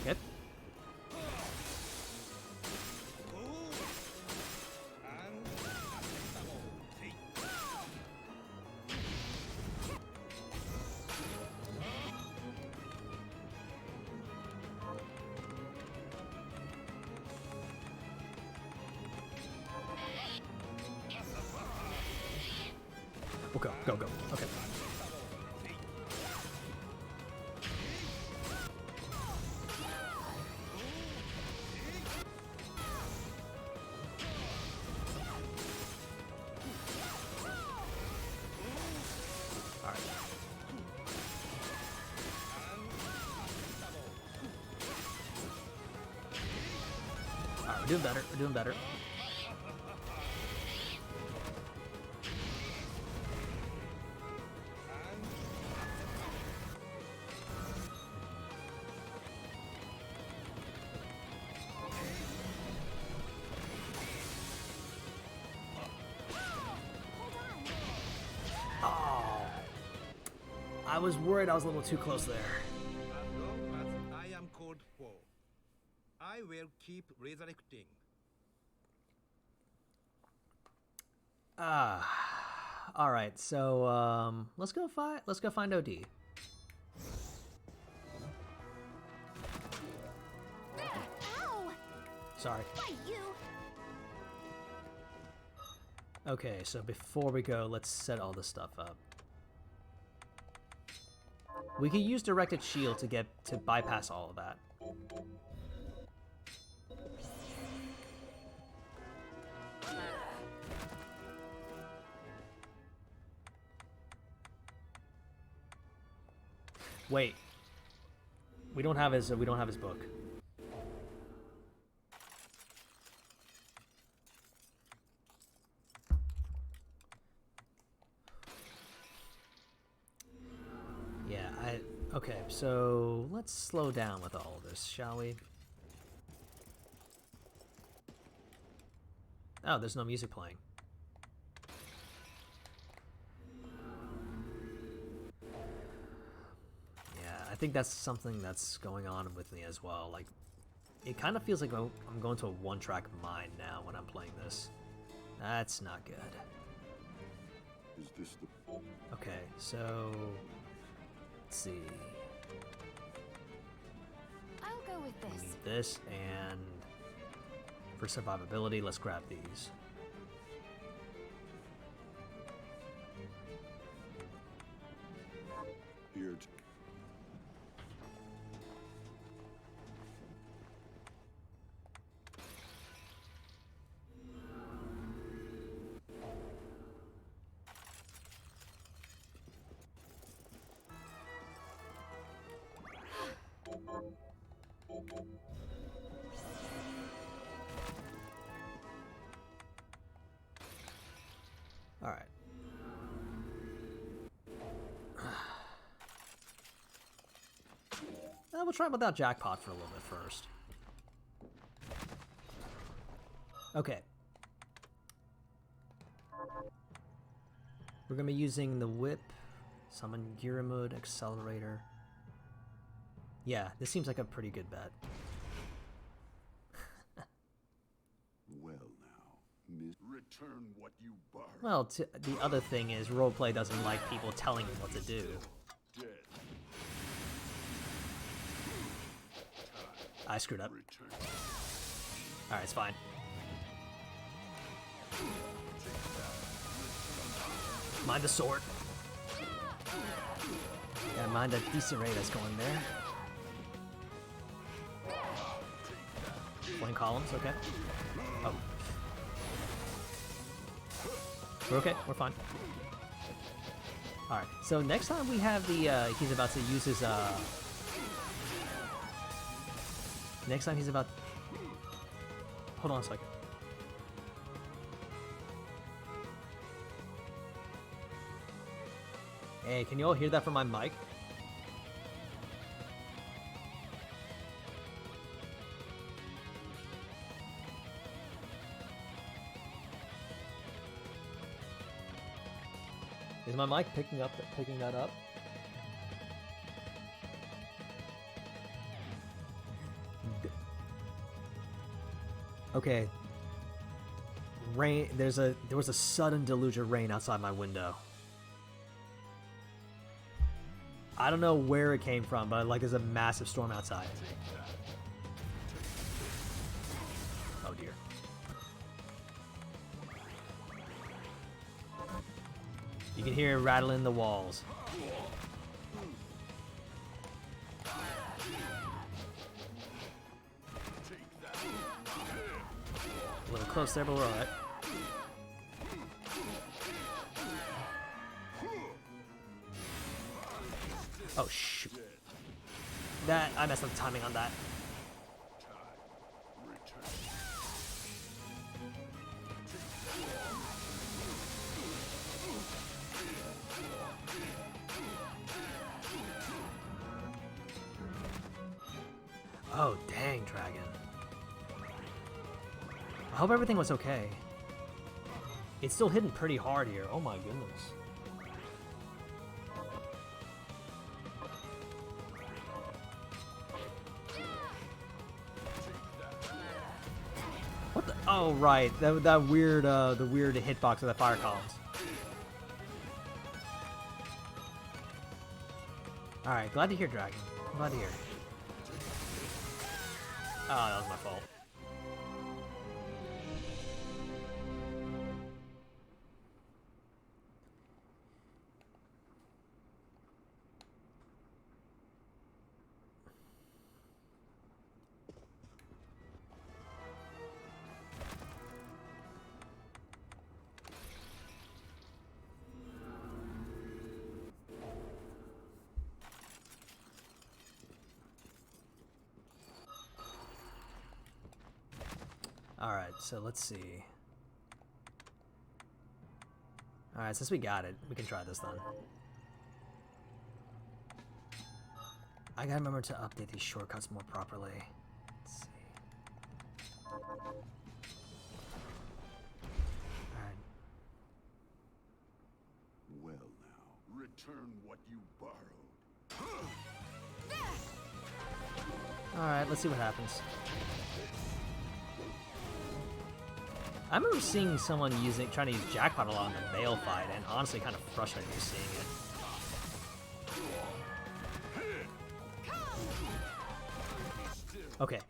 Good. We'll go, go, go. Okay. All right. All right, we're doing better. We're doing better. I was worried I was a little too close there. As long as I am called for, I will keep resurrecting. All right, so let's go find OD. Ow! Sorry. Fight you! Okay, so before we go, let's set all this stuff up. We can use directed shield to bypass all of that. Wait. We don't have his book. Yeah, okay, so let's slow down with all of this, shall we? Oh, there's no music playing. I think that's something that's going on with me as well. Like, it kind of feels like I'm going to a one-track mind now when I'm playing this. That's not good. Is this the... Okay, so let's see. I'll go with We this. need this, and for survivability, let's grab these. Here... All right. We'll try without jackpot for a little bit first. Okay. We're gonna be using the whip, summon Giramud, accelerator. Yeah, this seems like a pretty good bet. Well now, Miss... Return what you borrowed. Well, the other thing is roleplay doesn't like people telling him what to do. Dead. I screwed up. Return. Alright, it's fine. Mind the sword. Gotta mind that disarray that's going there. Flame columns, okay. Oh. We're okay, we're fine. Alright, so next time we have the, he's about to use his, next time he's about... Hold on a second. Hey, can you all hear that from my mic? Is my mic picking that up? Okay. Rain. There was a sudden deluge of rain outside my window. I don't know where it came from, but like there's a massive storm outside. Oh dear. You can hear it rattling the walls. A little close there, but we're alright. Oh shoot. That I messed up the timing on that. Oh dang, dragon. I hope everything was okay. It's still hitting pretty hard here. Oh my goodness. What the? Oh right, that weird the weird hitbox of the fire columns. Alright, glad to hear, Dragon. Glad to hear. Oh, that was my fault. Alright, so let's see. Alright, since we got it, we can try this then. I gotta remember to update these shortcuts more properly. Let's see. Alright. Well now, return what you borrowed. Alright, let's see what happens. I remember seeing someone trying to use Jackpot a lot in the Veil fight, and honestly kind of frustrated me seeing it. Okay,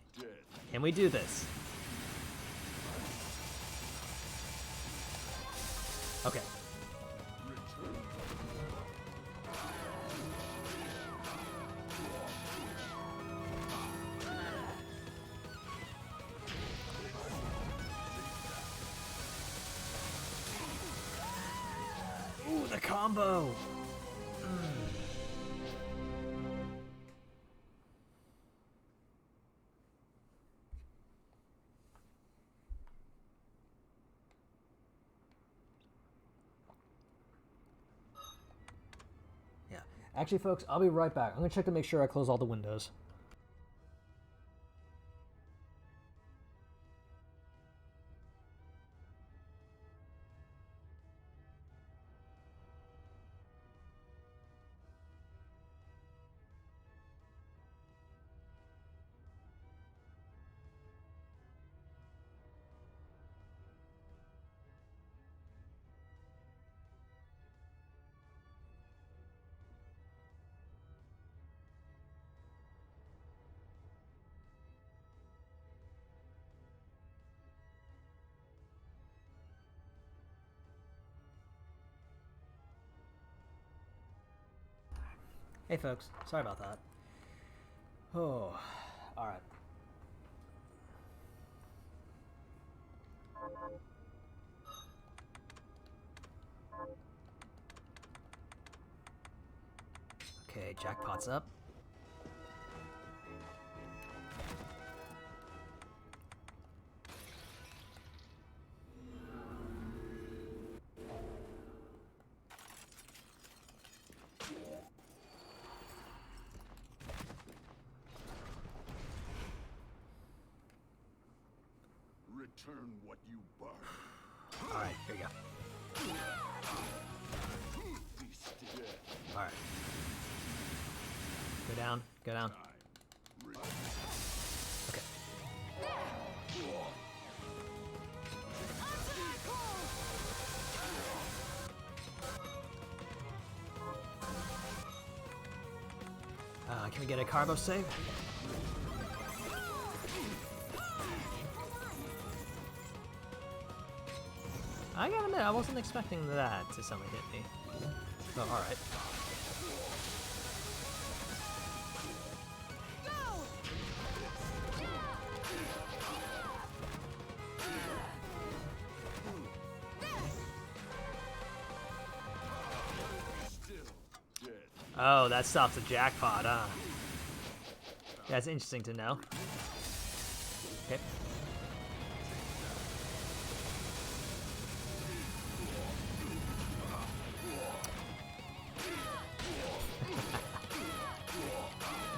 can we do this? Okay. Ooh, the combo! Yeah. Actually, folks, I'll be right back. I'm gonna check to make sure I close all the windows. Hey folks, sorry about that. Oh, alright. Okay, Jackpot's up. Return what you borrowed. Alright, here you go. Alright. Go down, go down. Okay. Can we get a carbo save? I gotta admit, I wasn't expecting that to suddenly hit me. Oh, alright. Oh, that stops the Jackpot, huh? That's interesting to know. Okay.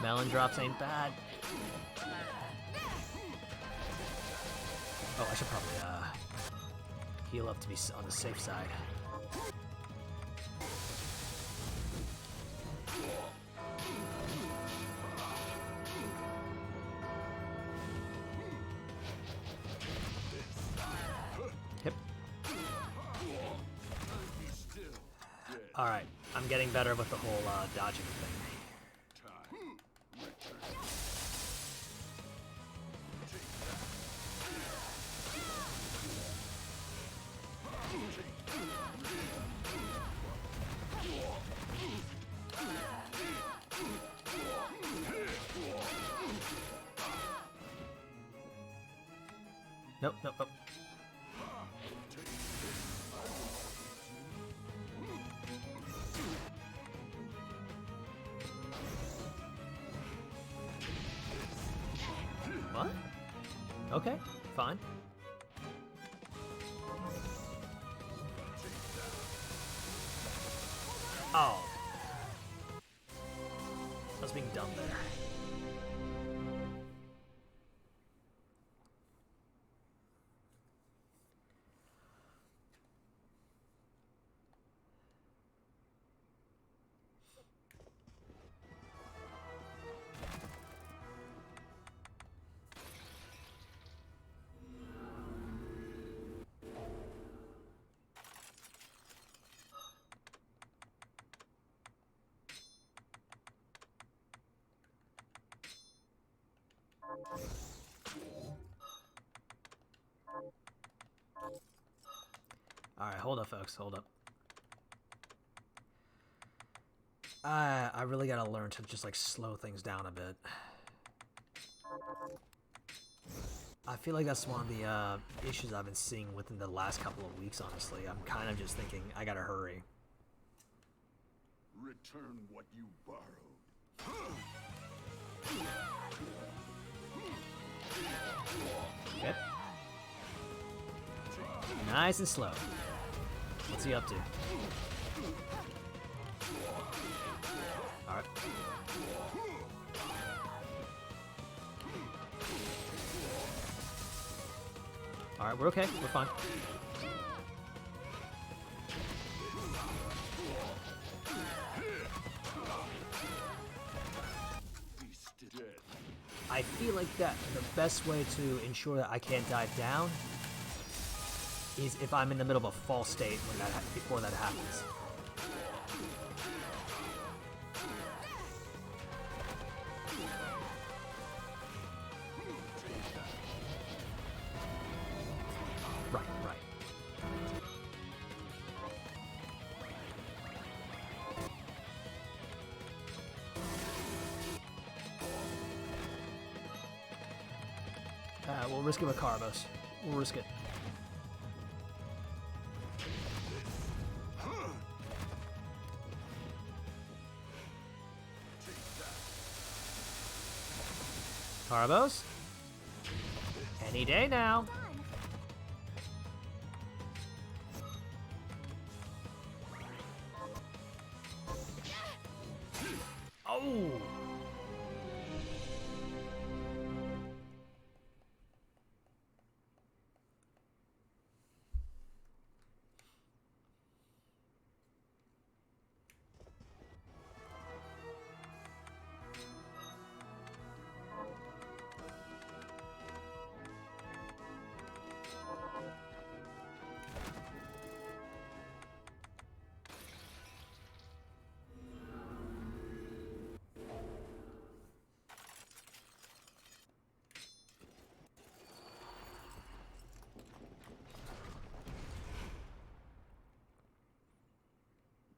Melon drops ain't bad. Oh, I should probably heal up to be on the safe side. Yep. Alright, I'm getting better with the whole dodging thing. Nope, nope, nope. What? Okay, fine. Oh. I was being dumb there. Alright, hold up, folks. Hold up. I really gotta learn to just, like, slow things down a bit. I feel like that's one of the issues I've been seeing within the last couple of weeks, honestly. I'm kind of just thinking, I gotta hurry. Return what you borrowed. Yep. Nice and slow. What's he up to? Alright. Alright, we're okay. We're fine. I feel like that the best way to ensure that I can't dive down is if I'm in the middle of a fall state when before that happens. Right, right. We'll risk it with Carbos. We'll risk it. Carbos? Any day now. Oh!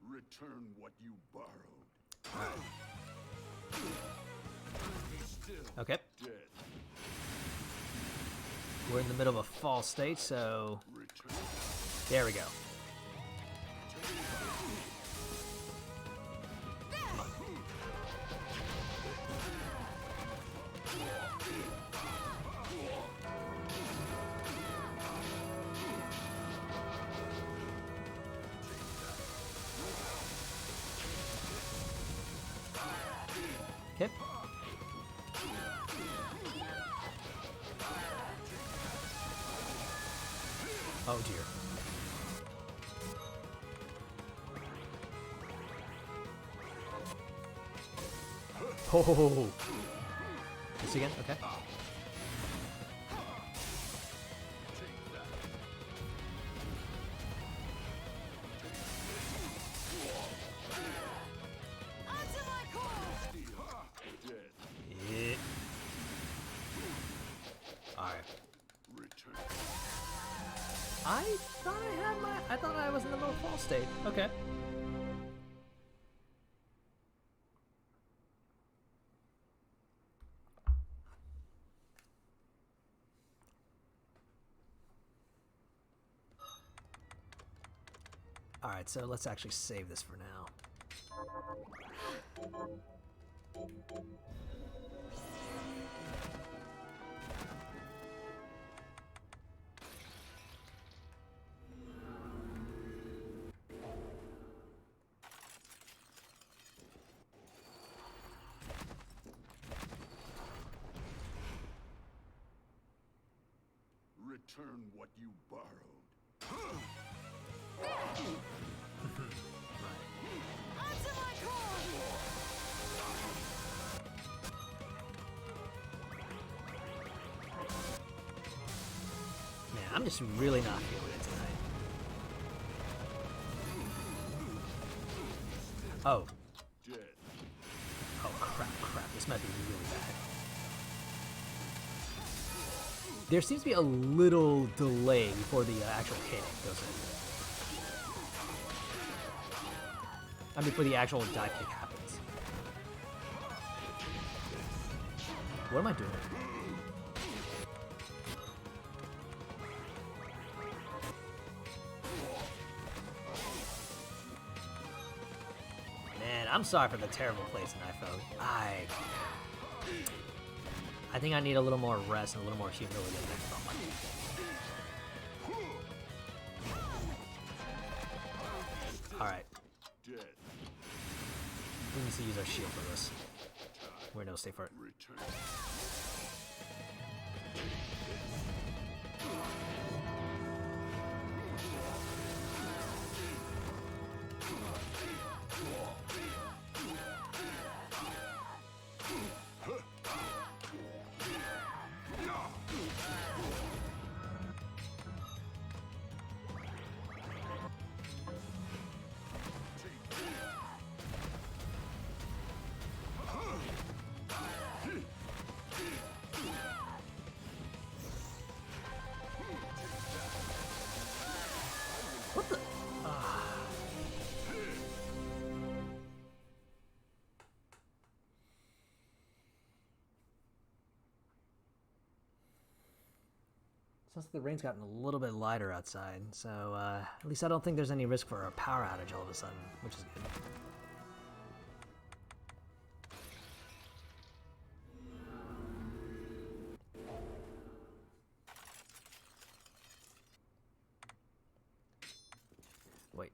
Return what you borrowed. He's still Okay. dead. We're in the middle of a fall state, so Return. there we go. Okay. Oh dear. Oh, this again? Okay. Yeah. Alright. Return. I thought I thought I was in the low fall state. Okay. Alright, so let's actually save this for now. Return what you borrowed. Answer my call! Man, I'm just really not feeling it tonight. Oh. Dead. Oh, crap. This might be really bad. There seems to be a little delay before the actual hitting goes in. I mean, before the actual dive kick happens. What am I doing? Man, I'm sorry for the terrible plays tonight, folks. I think I need a little more rest and a little more humility next time. Alright. Dead. We need to use our shield for this. We're no safe for it. Return. What the? Sounds like the rain's gotten a little bit lighter outside, so at least I don't think there's any risk for a power outage all of a sudden, which is good. Wait.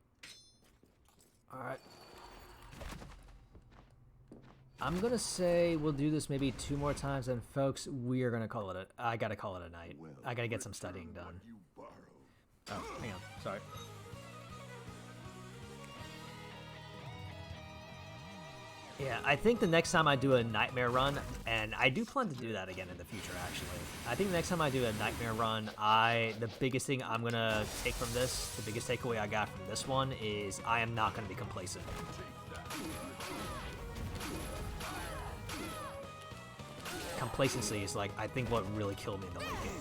Alright. I'm gonna say we'll do this maybe 2 more times, and folks, we are gonna call it I gotta call it a night. Well, I gotta get some return studying done. what you borrowed. Oh, hang on. Sorry. Yeah, I think the next time I do a nightmare run, and I do plan to do that again in the future, actually. I think the next time I do a nightmare run, the biggest thing I'm gonna take from this, the biggest takeaway I got from this one is I am not gonna be complacent. Complacency is like, I think, what really killed me in the late game.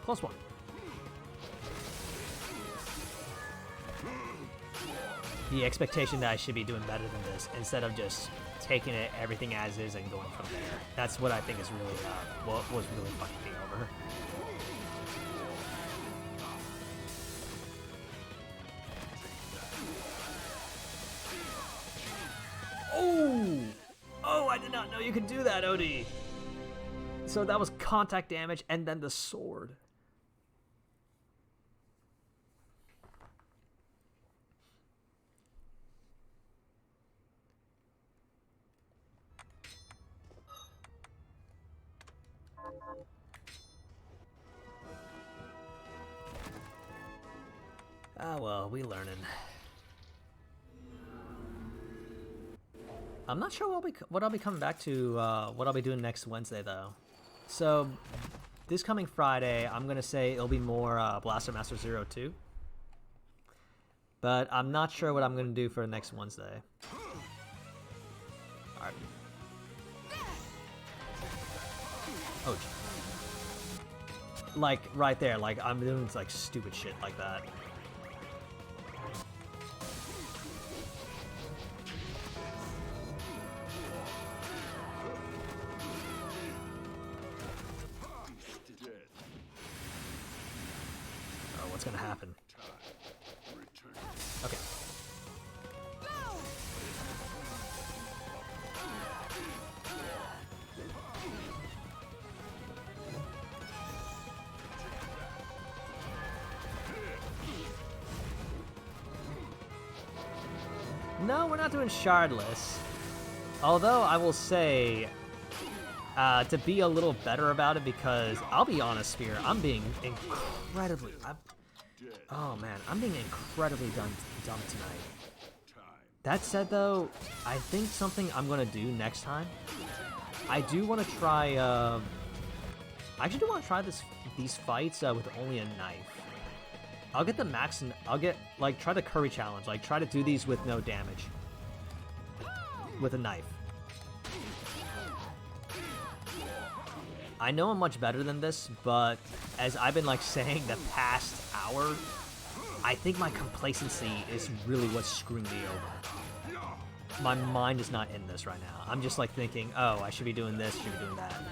Close one. The expectation that I should be doing better than this instead of just taking it everything as is and going from there. That's what I think is really what was really fucking me over. Oh! Oh, I did not know you could do that, Odie. So that was contact damage and then the sword. Ah, well, we learning. I'm not sure what I'll be coming back to, what I'll be doing next Wednesday, though. So, this coming Friday, I'm going to say it'll be more Blaster Master 02. But I'm not sure what I'm going to do for next Wednesday. Alright. Oh, geez. Like, right there, like, I'm doing, like, stupid shit like that. happen. Return. Okay. No, we're not doing shardless. Although I will say, to be a little better about it, because I'll be honest, Spear, I'm being incredibly. Oh man, I'm being incredibly dumb tonight. That said, though, I think something I'm gonna do next time. I do want to try. I actually do want to try these fights with only a knife. I'll get the max, and I'll get try the curry challenge. Like try to do these with no damage, with a knife. I know I'm much better than this, but as I've been saying the past hour, I think my complacency is really what's screwing me over. My mind is not in this right now. I'm just thinking, oh, I should be doing this, should be doing that.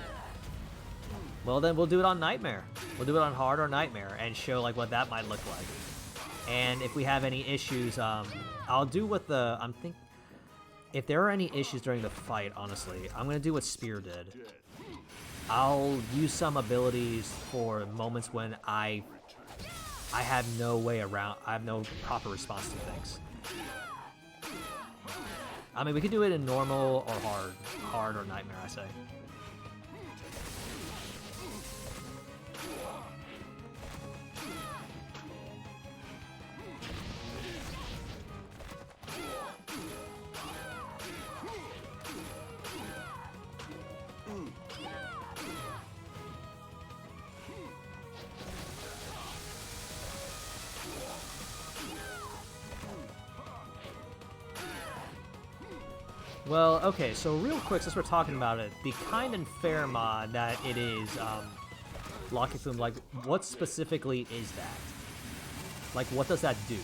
Well, then we'll do it on Nightmare. We'll do it on Hard or Nightmare and show what that might look like. And if we have any issues, I'll do what if there are any issues during the fight, honestly, I'm gonna do what Spear did. I'll use some abilities for moments when I have no way around. I have no proper response to things. I mean, we could do it in normal or hard or Nightmare, I say. Well, okay, so real quick, since we're talking about it, the kind and fair mod that it is, Locking Flume, what specifically is that? What does that do?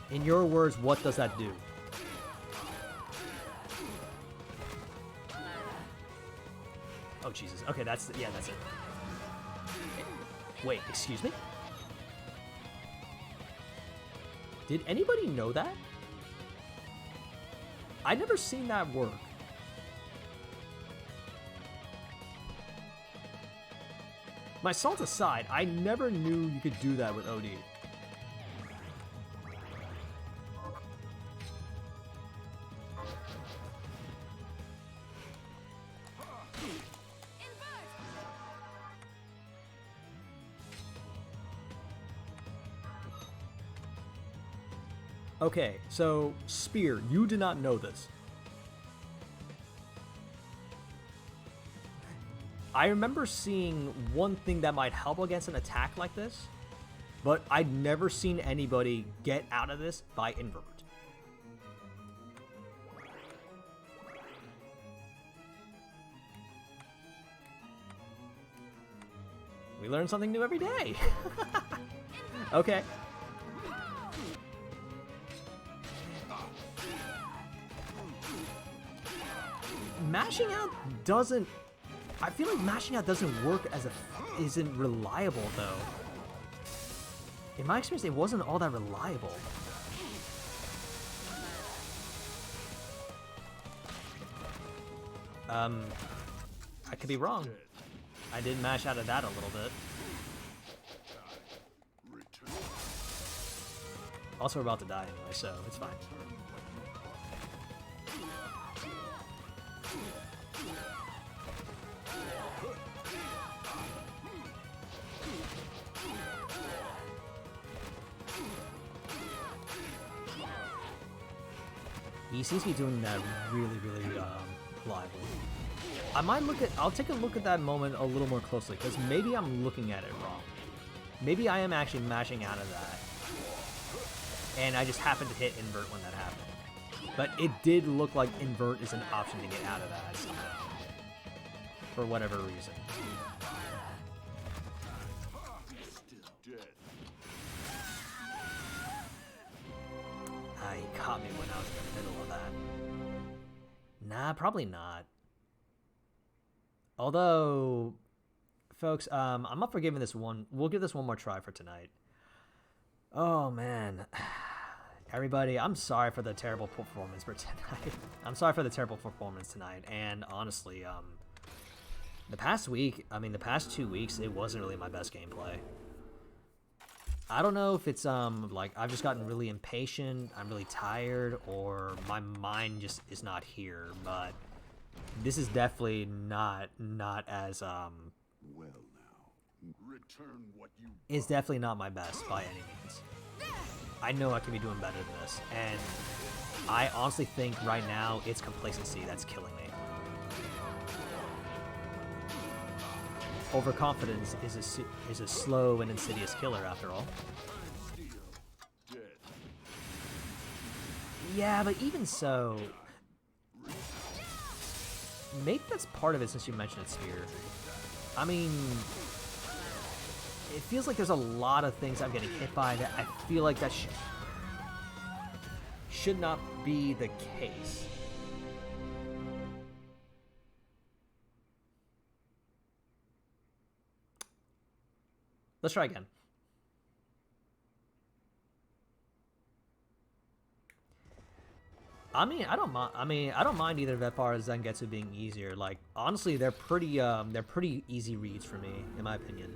In your words, what does that do? Oh, Jesus. Okay, that's it. Wait, excuse me? Did anybody know that? I'd never seen that work. My salt aside, I never knew you could do that with OD. Okay, so, Spear, you did not know this. I remember seeing one thing that might help against an attack like this, but I'd never seen anybody get out of this by invert. We learn something new every day. Okay. Mashing out doesn't... I feel like mashing out doesn't work as isn't reliable, though. In my experience, it wasn't all that reliable. I could be wrong. I did mash out of that a little bit. Also, we're about to die anyway, so it's fine. He seems to be doing that really, really lively. I might I'll take a look at that moment a little more closely, because maybe I'm looking at it wrong. Maybe I am actually mashing out of that, and I just happened to hit invert when that happened. But it did look like invert is an option to get out of that somehow, for whatever reason. He caught me when I was in the middle of that. Nah, probably not. Although, folks, I'm up for giving this one. We'll give this one more try for tonight. Oh man, everybody, I'm sorry for the terrible performance for tonight. I'm sorry for the terrible performance tonight, and honestly, the past week, I mean, the past 2 weeks, it wasn't really my best gameplay. I don't know if it's like I've just gotten really impatient, I'm really tired, or my mind just is not here, but this is definitely not as Well now, return what you. it's definitely not my best by any means. I know I can be doing better than this, and I honestly think right now it's complacency that's killing me. Overconfidence is a slow and insidious killer, after all. Dead. Yeah, but even so, maybe that's part of it since you mentioned it, Spear. I mean, it feels like there's a lot of things I'm getting hit by that I feel like that should not be the case. Let's try again. I mean, I don't mind either Vetpar or Zangetsu being easier. Like, honestly, they're pretty easy reads for me, in my opinion.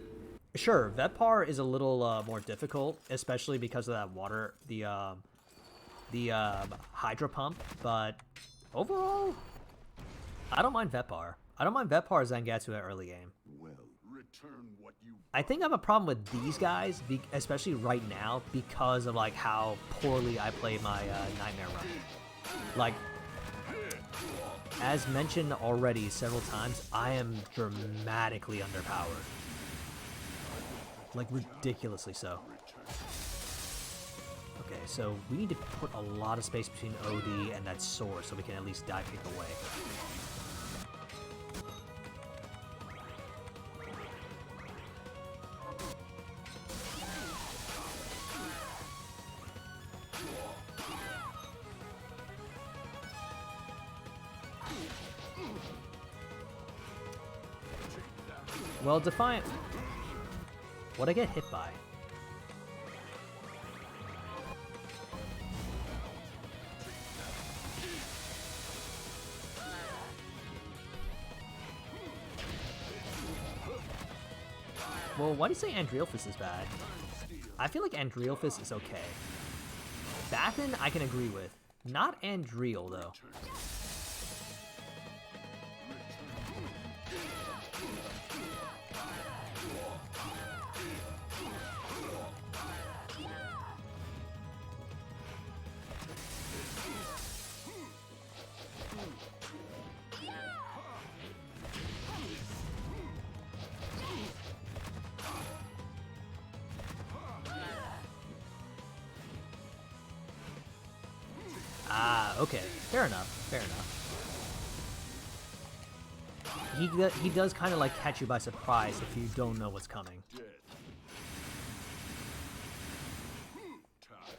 Sure, Vetpar is a little more difficult, especially because of that water, the Hydro Pump. But overall, I don't mind Vetpar. I don't mind Vetpar or Zangetsu at early game. Well, return what you. I think I have a problem with these guys, especially right now, because of like how poorly I play my Nightmare run. Like, as mentioned already several times, I am dramatically underpowered. Like, ridiculously so. Okay, so we need to put a lot of space between OD and that sword so we can at least dive kick away. Well, Defiant... What'd I get hit by? Well, why do you say Andreophis is bad? I feel like Andreophis is okay. Bathin, I can agree with. Not Andreal, though. Ah, okay. Fair enough. Fair enough. He does kind of like catch you by surprise if you don't know what's coming. Dead. Time.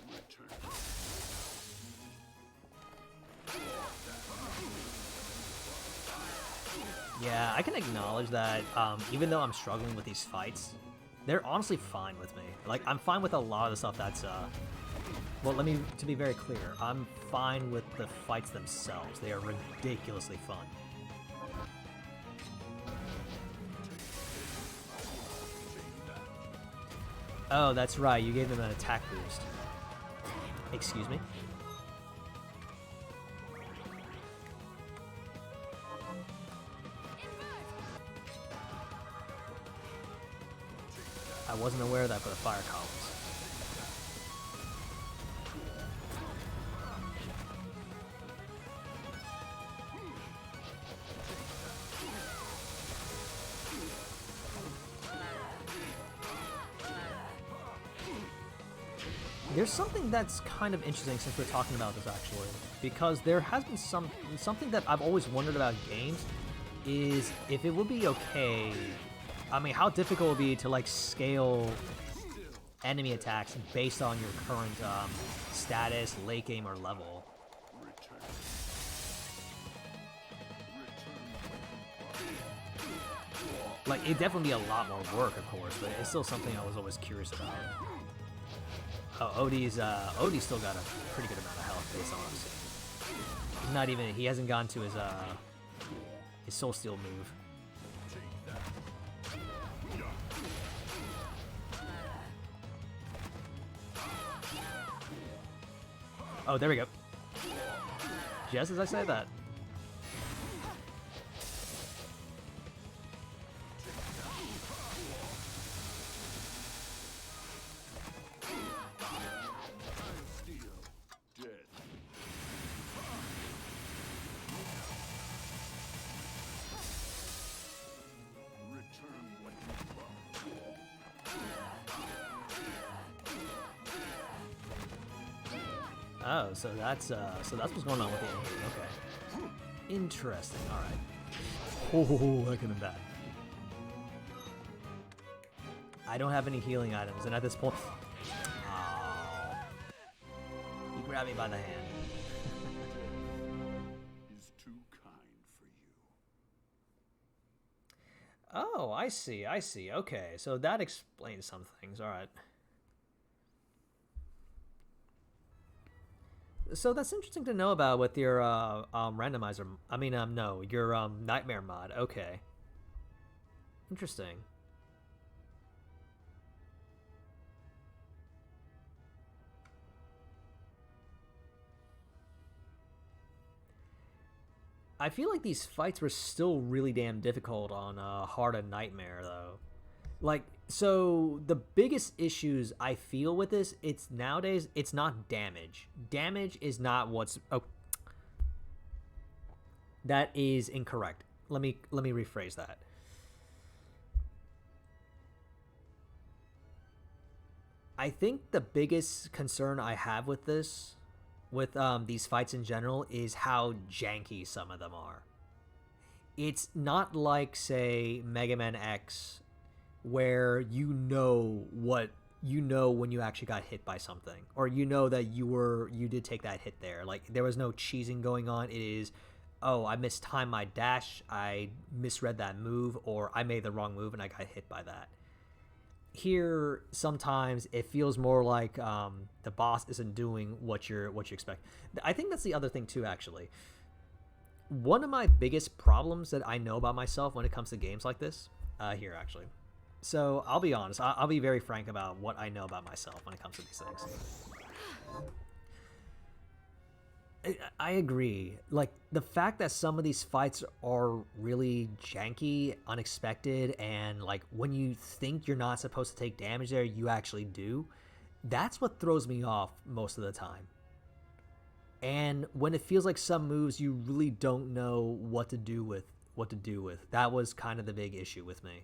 Return. Yeah, I can acknowledge that even though I'm struggling with these fights, they're honestly fine with me. Like, I'm fine with a lot of the stuff that's, well, to be very clear, I'm fine with the fights themselves. They are ridiculously fun. Oh, that's right, you gave them an attack boost. Excuse me? I wasn't aware of that for the fire columns. There's something that's kind of interesting since we're talking about this actually, because there has been something that I've always wondered about games is if it would be okay. I mean, how difficult it would be to like scale enemy attacks based on your current status, late game, or level. Like, it'd definitely be a lot more work, of course, but it's still something I was always curious about. Oh, Odie's still got a pretty good amount of health based on what I'm seeing. He's not even, he hasn't gone to his Soul Steal move. Oh, there we go. Just as I say that. Oh, so that's what's going on with the engine. Okay, interesting. All right. Oh, that could have been bad. I don't have any healing items, and at this point, oh, he grabbed me by the hand. Is too kind for you. Oh, I see. I see. Okay, so that explains some things. All right. So that's interesting to know about with your randomizer. I mean, no, your nightmare mod. Okay. Interesting. I feel like these fights were still really damn difficult on Heart of Nightmare, though. Like, so the biggest issues I feel with this, it's nowadays, it's not damage. Damage is not what's... Oh. That is incorrect. Let me rephrase that. I think the biggest concern I have with this, with these fights in general, is how janky some of them are. It's not like, say, Mega Man X, where you know when you actually got hit by something, or you know that you did take that hit there. Like, there was no cheesing going on. It is, oh, I mistimed my dash, I misread that move, or I made the wrong move and I got hit by that. Here, sometimes it feels more like the boss isn't doing what you expect. I think that's the other thing too, actually. One of my biggest problems that I know about myself when it comes to games like this, here actually. So I'll be honest. I'll be very frank about what I know about myself when it comes to these things. I agree. Like, the fact that some of these fights are really janky, unexpected, and like when you think you're not supposed to take damage there, you actually do. That's what throws me off most of the time. And when it feels like some moves you really don't know what to do with, that was kind of the big issue with me.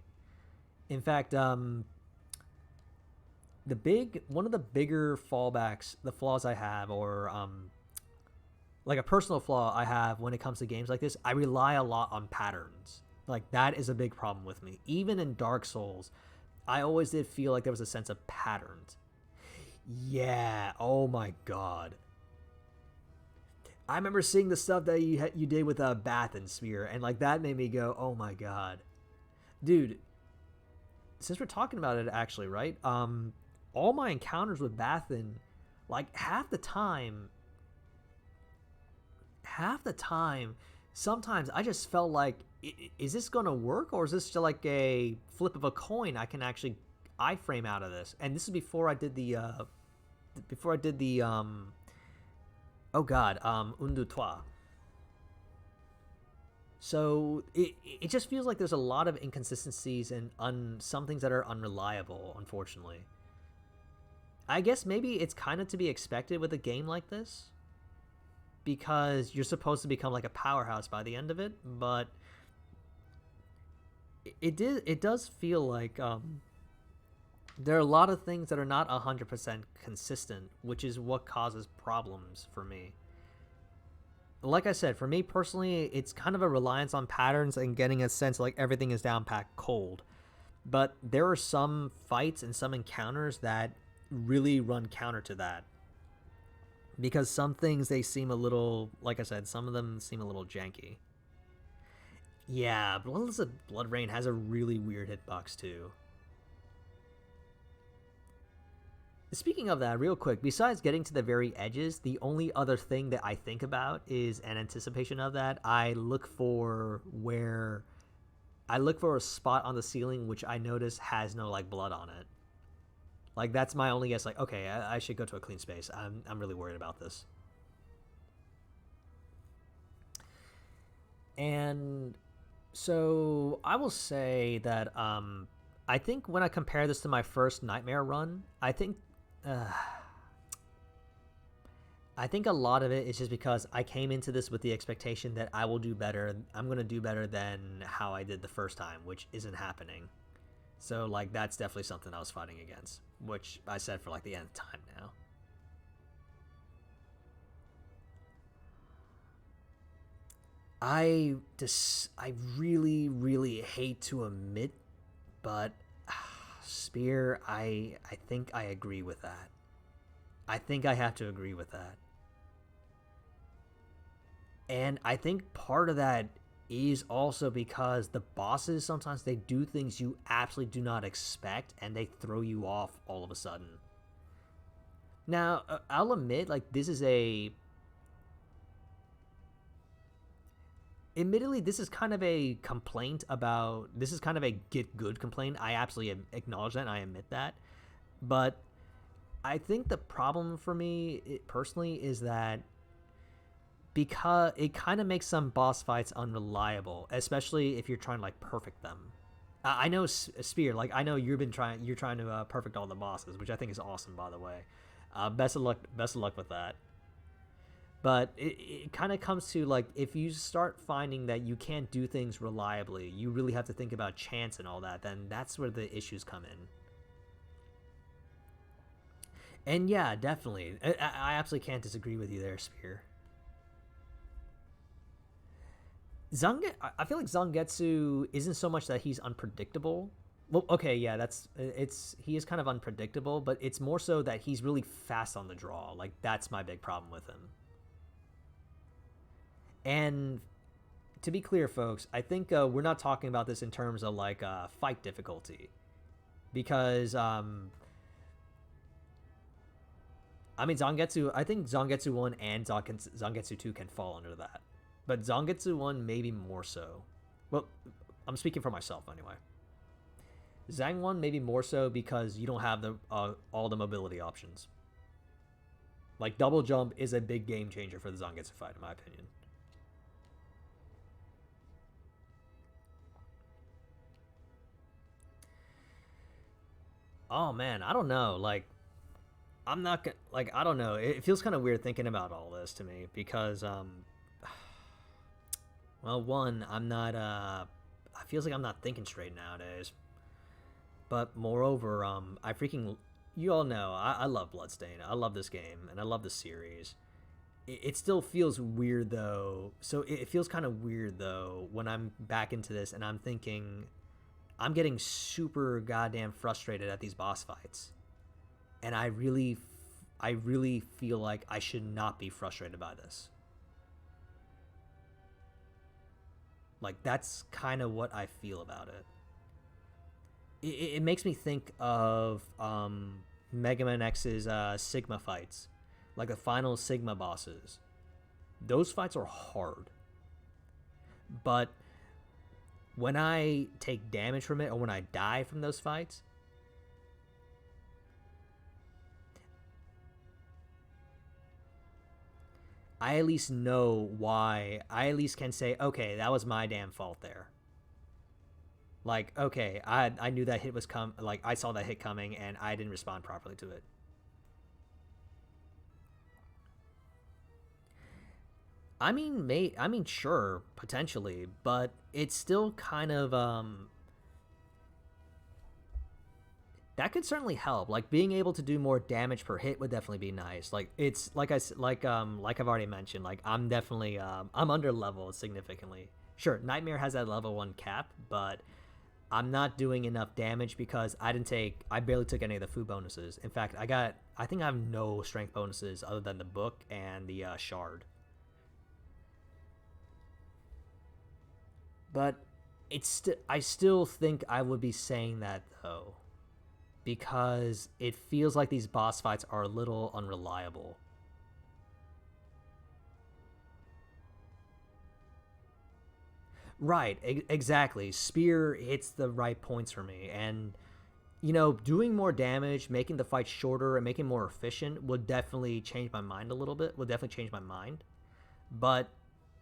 In fact, one of the bigger fallbacks, the flaws I have, or like a personal flaw I have when it comes to games like this, I rely a lot on patterns. Like, that is a big problem with me. Even in Dark Souls, I always did feel like there was a sense of patterns. Yeah, oh my god. I remember seeing the stuff that you did with a Bath and Spear, and like that made me go, oh my god. Dude, since we're talking about it, actually, right? All my encounters with Bathin, like half the time, sometimes I just felt like, is this gonna work, or is this just like a flip of a coin? I can actually iframe out of this. And this is before I did the, oh god, Un, Deux, Trois. So it just feels like there's a lot of inconsistencies and some things that are unreliable, unfortunately. I guess maybe it's kind of to be expected with a game like this, because you're supposed to become like a powerhouse by the end of it, but it does feel like there are a lot of things that are not 100% consistent, which is what causes problems for me. Like I said, for me personally, it's kind of a reliance on patterns and getting a sense like everything is down packed cold. But there are some fights and some encounters that really run counter to that. Because some things, they seem a little, like I said, some of them seem a little janky. Yeah, Bloodless Blood Rain has a really weird hitbox too. Speaking of that, real quick, besides getting to the very edges, the only other thing that I think about is an anticipation of that. I look for a spot on the ceiling which I notice has no like blood on it. Like that's my only guess. Like, okay, I should go to a clean space. I'm really worried about this. And so I will say that I think when I compare this to my first Nightmare run, I think a lot of it is just because I came into this with the expectation that I will do better. I'm going to do better than how I did the first time, which isn't happening. So, like, that's definitely something I was fighting against, which I said for, like, the nth time now. I really, really hate to admit, but Spear, I think I agree with that. I think I have to agree with that. And I think part of that is also because the bosses, sometimes they do things you absolutely do not expect, and they throw you off all of a sudden. Now, I'll admit, like, admittedly, this is kind of a complaint about... This is kind of a get good complaint. I absolutely acknowledge that, and I admit that. But I think the problem for me, personally, is that because it kind of makes some boss fights unreliable, especially if you're trying to, like, perfect them. I know, Spear, like, I know you're trying to perfect all the bosses, which I think is awesome, by the way. Best of luck with that. But it kind of comes to, like, if you start finding that you can't do things reliably, you really have to think about chance and all that, then that's where the issues come in. And yeah, definitely. I absolutely can't disagree with you there, Spear. I feel like Zangetsu isn't so much that he's unpredictable. Well, okay, yeah, he is kind of unpredictable, but it's more so that he's really fast on the draw. Like, that's my big problem with him. And to be clear, folks, I think we're not talking about this in terms of, like, fight difficulty. Because, I mean, I think Zangetsu 1 and Zangetsu 2 can fall under that. But Zangetsu 1 maybe more so. Well, I'm speaking for myself anyway. Zang 1 maybe more so because you don't have all the mobility options. Like, double jump is a big game changer for the Zangetsu fight, in my opinion. Oh man, I don't know. Like, I'm not gonna, like, I don't know. It feels kind of weird thinking about all this to me because well, one, I'm not I feels like I'm not thinking straight nowadays. But moreover, you all know, I love Bloodstained. I love this game and I love the series. It still feels weird though. So it feels kind of weird though when I'm back into this and I'm thinking I'm getting super goddamn frustrated at these boss fights. And I really feel like I should not be frustrated by this. Like, that's kind of what I feel about it. It makes me think of Mega Man X's Sigma fights. Like the final Sigma bosses. Those fights are hard. But when I take damage from it, or when I die from those fights, I at least know why. I at least can say, okay, that was my damn fault there. Like, okay, I knew that hit was like, I saw that hit coming and I didn't respond properly to it. I mean, sure, potentially, but it's still kind of, that could certainly help. Like, being able to do more damage per hit would definitely be nice. Like, it's like like I've already mentioned, like, I'm definitely I'm under leveled significantly. Sure, Nightmare has that level 1 cap, but I'm not doing enough damage because I barely took any of the food bonuses. In fact, I think I have no strength bonuses other than the book and the shard. But I still think I would be saying that though, because it feels like these boss fights are a little unreliable. Right, exactly. Spear hits the right points for me, and you know, doing more damage, making the fight shorter, and making it more efficient would definitely change my mind a little bit. Would definitely change my mind, but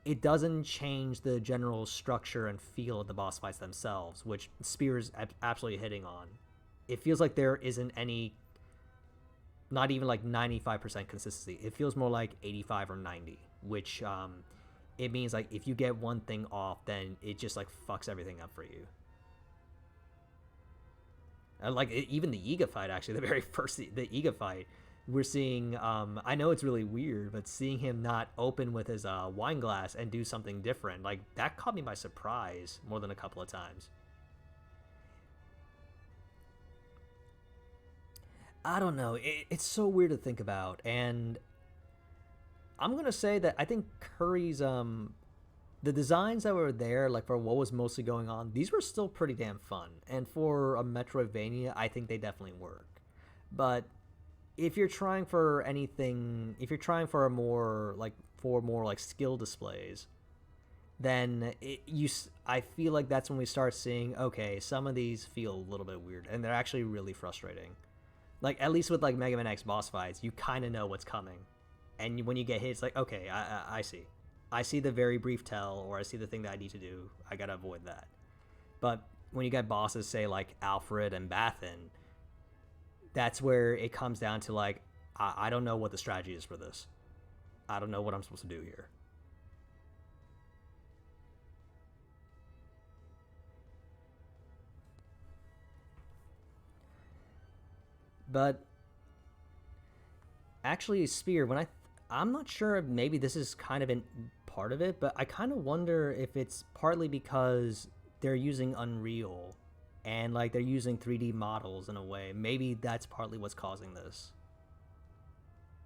it doesn't change the general structure and feel of the boss fights themselves, which Spear's absolutely hitting on. It feels like there isn't any, not even like 95% consistency. It feels more like 85 or 90, which it means like if you get one thing off, then it just like fucks everything up for you. Like even the Iga fight, actually, the very first the Iga fight, we're seeing. I know it's really weird, but seeing him not open with his wine glass and do something different, like that caught me by surprise more than a couple of times. I don't know. It's so weird to think about, and I'm gonna say that I think Curry's the designs that were there, like for what was mostly going on, these were still pretty damn fun. And for a Metroidvania, I think they definitely work. But if you're trying for anything, if you're trying for more like skill displays, then I feel like that's when we start seeing, okay, some of these feel a little bit weird, and they're actually really frustrating. Like at least with like Mega Man X boss fights, you kind of know what's coming, and when you get hit, it's like, okay, I see. I see the very brief tell, or I see the thing that I need to do. I gotta avoid that. But when you get bosses, say like Alfred and Bathin, that's where it comes down to like, I don't know what the strategy is for this. I don't know what I'm supposed to do here. But actually, Spear, I'm not sure if maybe this is kind of in part of it, but I kind of wonder if it's partly because they're using Unreal and like they're using 3D models in a way. Maybe that's partly what's causing this.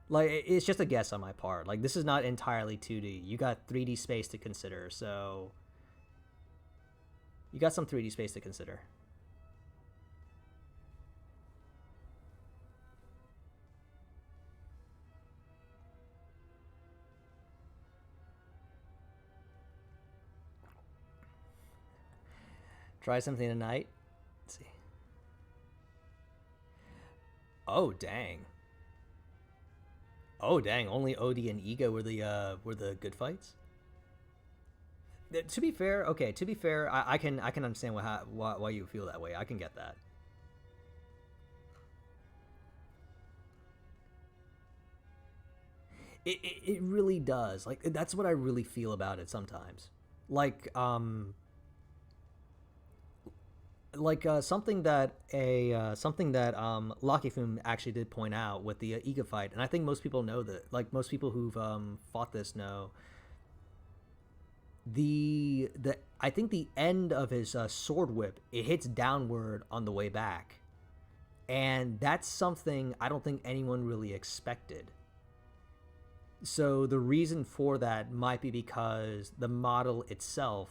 Like it's just a guess on my part. Like this is not entirely 2D. You got 3D space to consider, so you got some 3D space to consider. Try something tonight. Let's see. Oh dang. Oh dang. Only Odie and Iga were the good fights. To be fair, okay. To be fair, I can understand why you feel that way. I can get that. It really does. Like that's what I really feel about it sometimes. Like something that Lucky Foom actually did point out with the Iga fight, and I think most people know that. Like most people who've fought this know. I think the end of his sword whip, it hits downward on the way back, and that's something I don't think anyone really expected. So the reason for that might be because the model itself,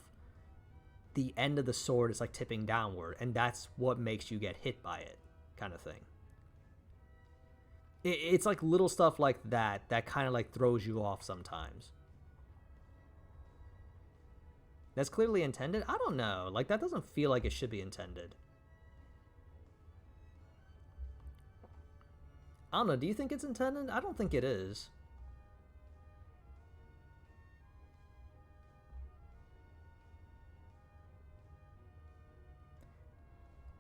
the end of the sword is like tipping downward, and that's what makes you get hit by it, kind of thing. It's like little stuff like that kind of like throws you off sometimes. That's clearly intended? I don't know. Like that doesn't feel like it should be intended. I don't know. Do you think it's intended? I don't think it is.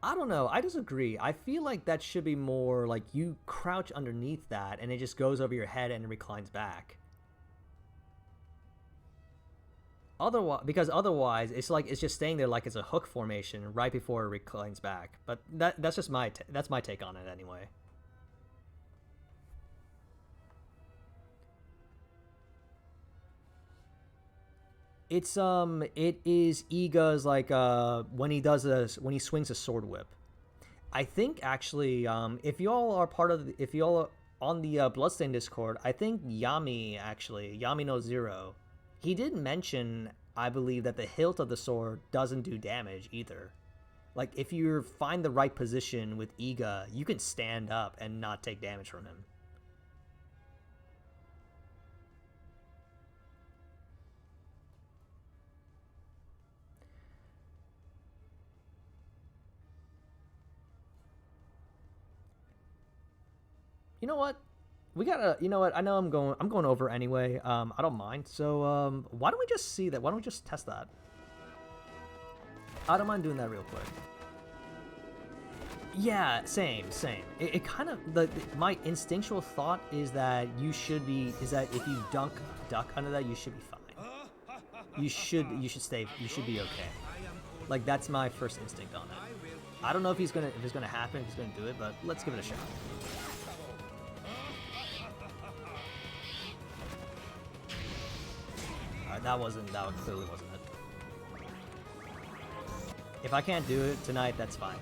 I don't know. I disagree. I feel like that should be more like you crouch underneath that and it just goes over your head and it reclines back. Otherwise, it's like it's just staying there like it's a hook formation right before it reclines back. But that's just my take on it anyway. It is Iga's like when he swings a sword whip. I think actually if y'all are if y'all are on the Bloodstained Discord, I think Yami no Zero, he did mention I believe that the hilt of the sword doesn't do damage either. Like, if you find the right position with Iga, you can stand up and not take damage from him. You know what? We gotta. You know what? I know I'm going over anyway. I don't mind. So why don't we just see that? Why don't we just test that? I don't mind doing that real quick. Yeah, same. It kind of my instinctual thought is that if you duck under that, you should be fine. You should be okay. Like, that's my first instinct on it. I don't know if it's gonna happen, if he's gonna do it, but let's give it a shot. Alright, that clearly wasn't it. If I can't do it tonight, that's fine.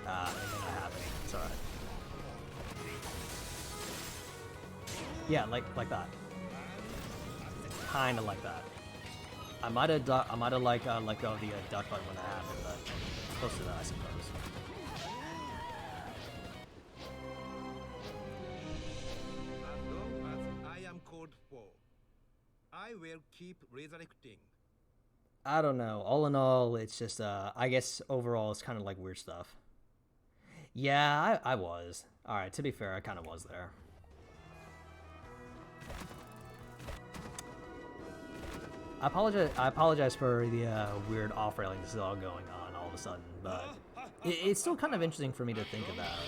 It ain't gonna happen. It's alright. Yeah, like that. Kinda like that. I might have let go of the duck button when that happened, but close to that, I suppose. As long as I am called for, I will keep resurrecting. I don't know. All in all, it's just I guess overall it's kind of like weird stuff. Yeah, I was. All right, to be fair, I kind of was there. I apologize for the weird off-railing this is all going on all of a sudden, but it's still kind of interesting for me to think about.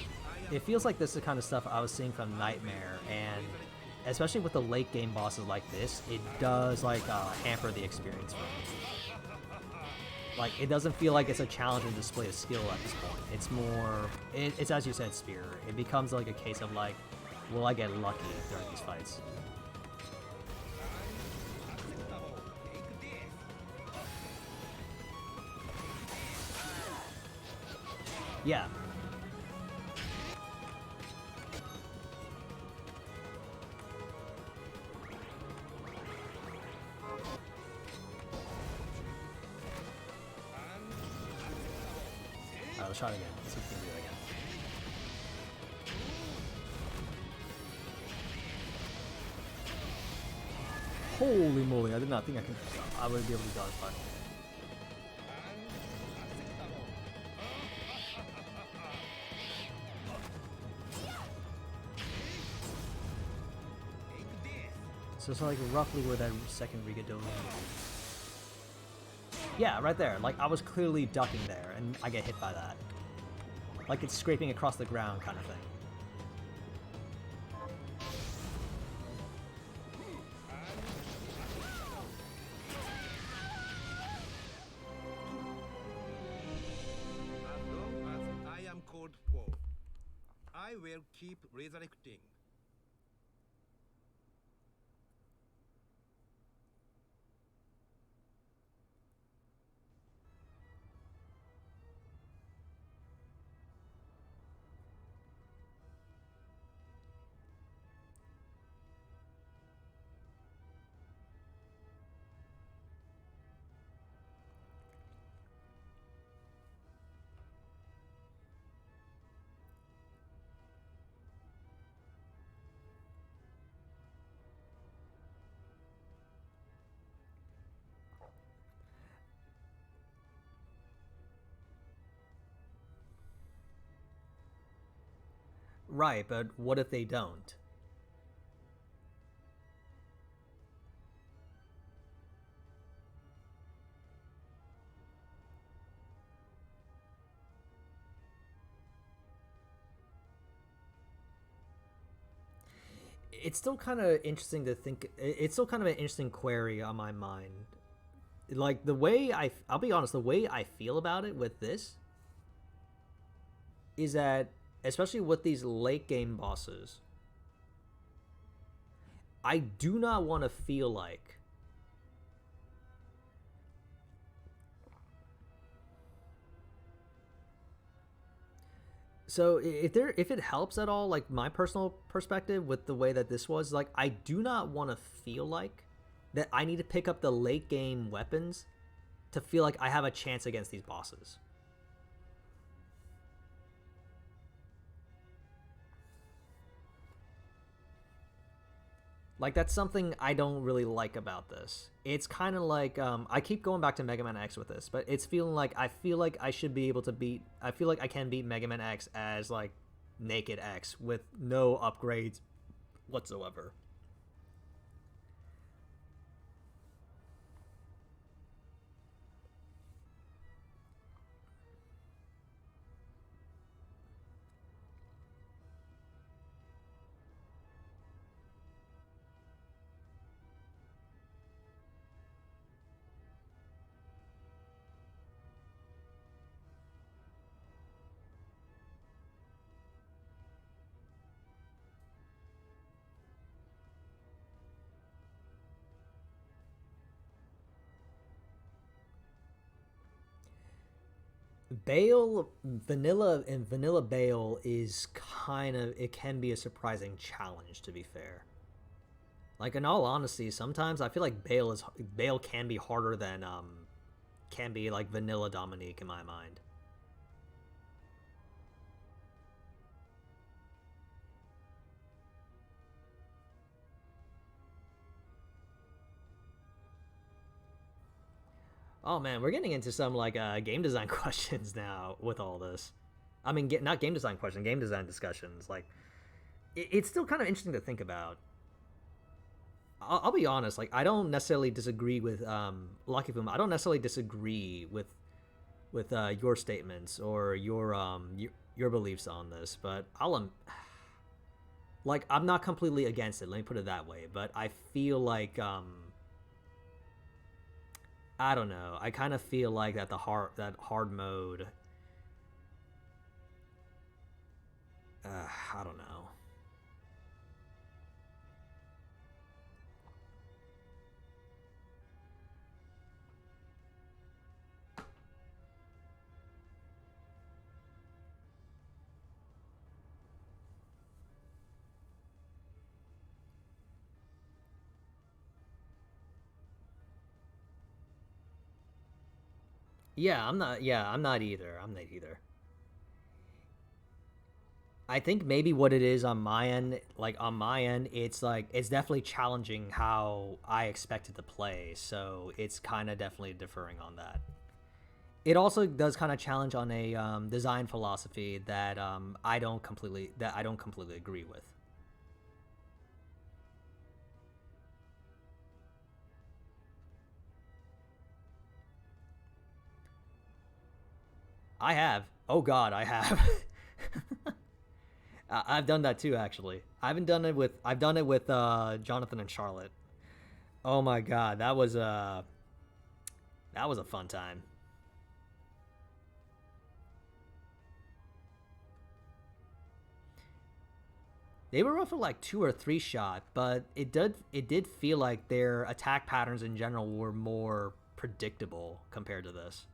It feels like this is the kind of stuff I was seeing from Nightmare, and especially with the late game bosses like this, it does like hamper the experience for me. Like, it doesn't feel like it's a challenge and display of skill at this point. It's more, it's as you said, Spear. It becomes like a case of like, will I get lucky during these fights? Yeah. Alright, let's try it again. Let's see if we can do it again. Holy moly, I did not think I would be able to dodge that. So it's like roughly where that second Rigatoni. Yeah, right there. Like, I was clearly ducking there, and I get hit by that. Like it's scraping across the ground kind of thing. As long as I am called for, I will keep resurrecting. Right, but what if they don't? It's still kind of interesting to think. It's still kind of an interesting query on my mind. Like, the way I'll be honest, the way I feel about it with this is that, especially with these late game bosses, I do not want to feel like So if it helps at all, like my personal perspective with the way that this was, like I do not want to feel like that I need to pick up the late game weapons to feel like I have a chance against these bosses. Like that's something I don't really like about this. It's kind of like I keep going back to Mega Man X with this, but it's feeling like I feel like I should be able to beat. I feel like I can beat Mega Man X as like naked X with no upgrades whatsoever. Bale vanilla and vanilla Bale is kind of it can be a surprising challenge to be fair. Like in all honesty, sometimes I feel like Bale can be harder than can be like vanilla Dominique in my mind. Oh man, we're getting into some like game design questions now with all this. I mean, not game design questions, game design discussions. Like, it's still kind of interesting to think about. I'll be honest. Like, I don't necessarily disagree with Lucky Boom. I don't necessarily disagree with your statements or your beliefs on this. But like I'm not completely against it. Let me put it that way. But I feel like I don't know. I kind of feel like that hard mode. I don't know. Yeah, I'm not. Yeah, I'm not either. I'm not either. I think maybe what it is on my end, it's like it's definitely challenging how I expected to play. So it's kind of definitely differing on that. It also does kind of challenge on a design philosophy that I don't completely agree with. I have. Oh God, I have. I've done that too, actually. I've done it with Jonathan and Charlotte. Oh my God, that was a fun time. They were roughly like 2 or 3 shot, but it did feel like their attack patterns in general were more predictable compared to this.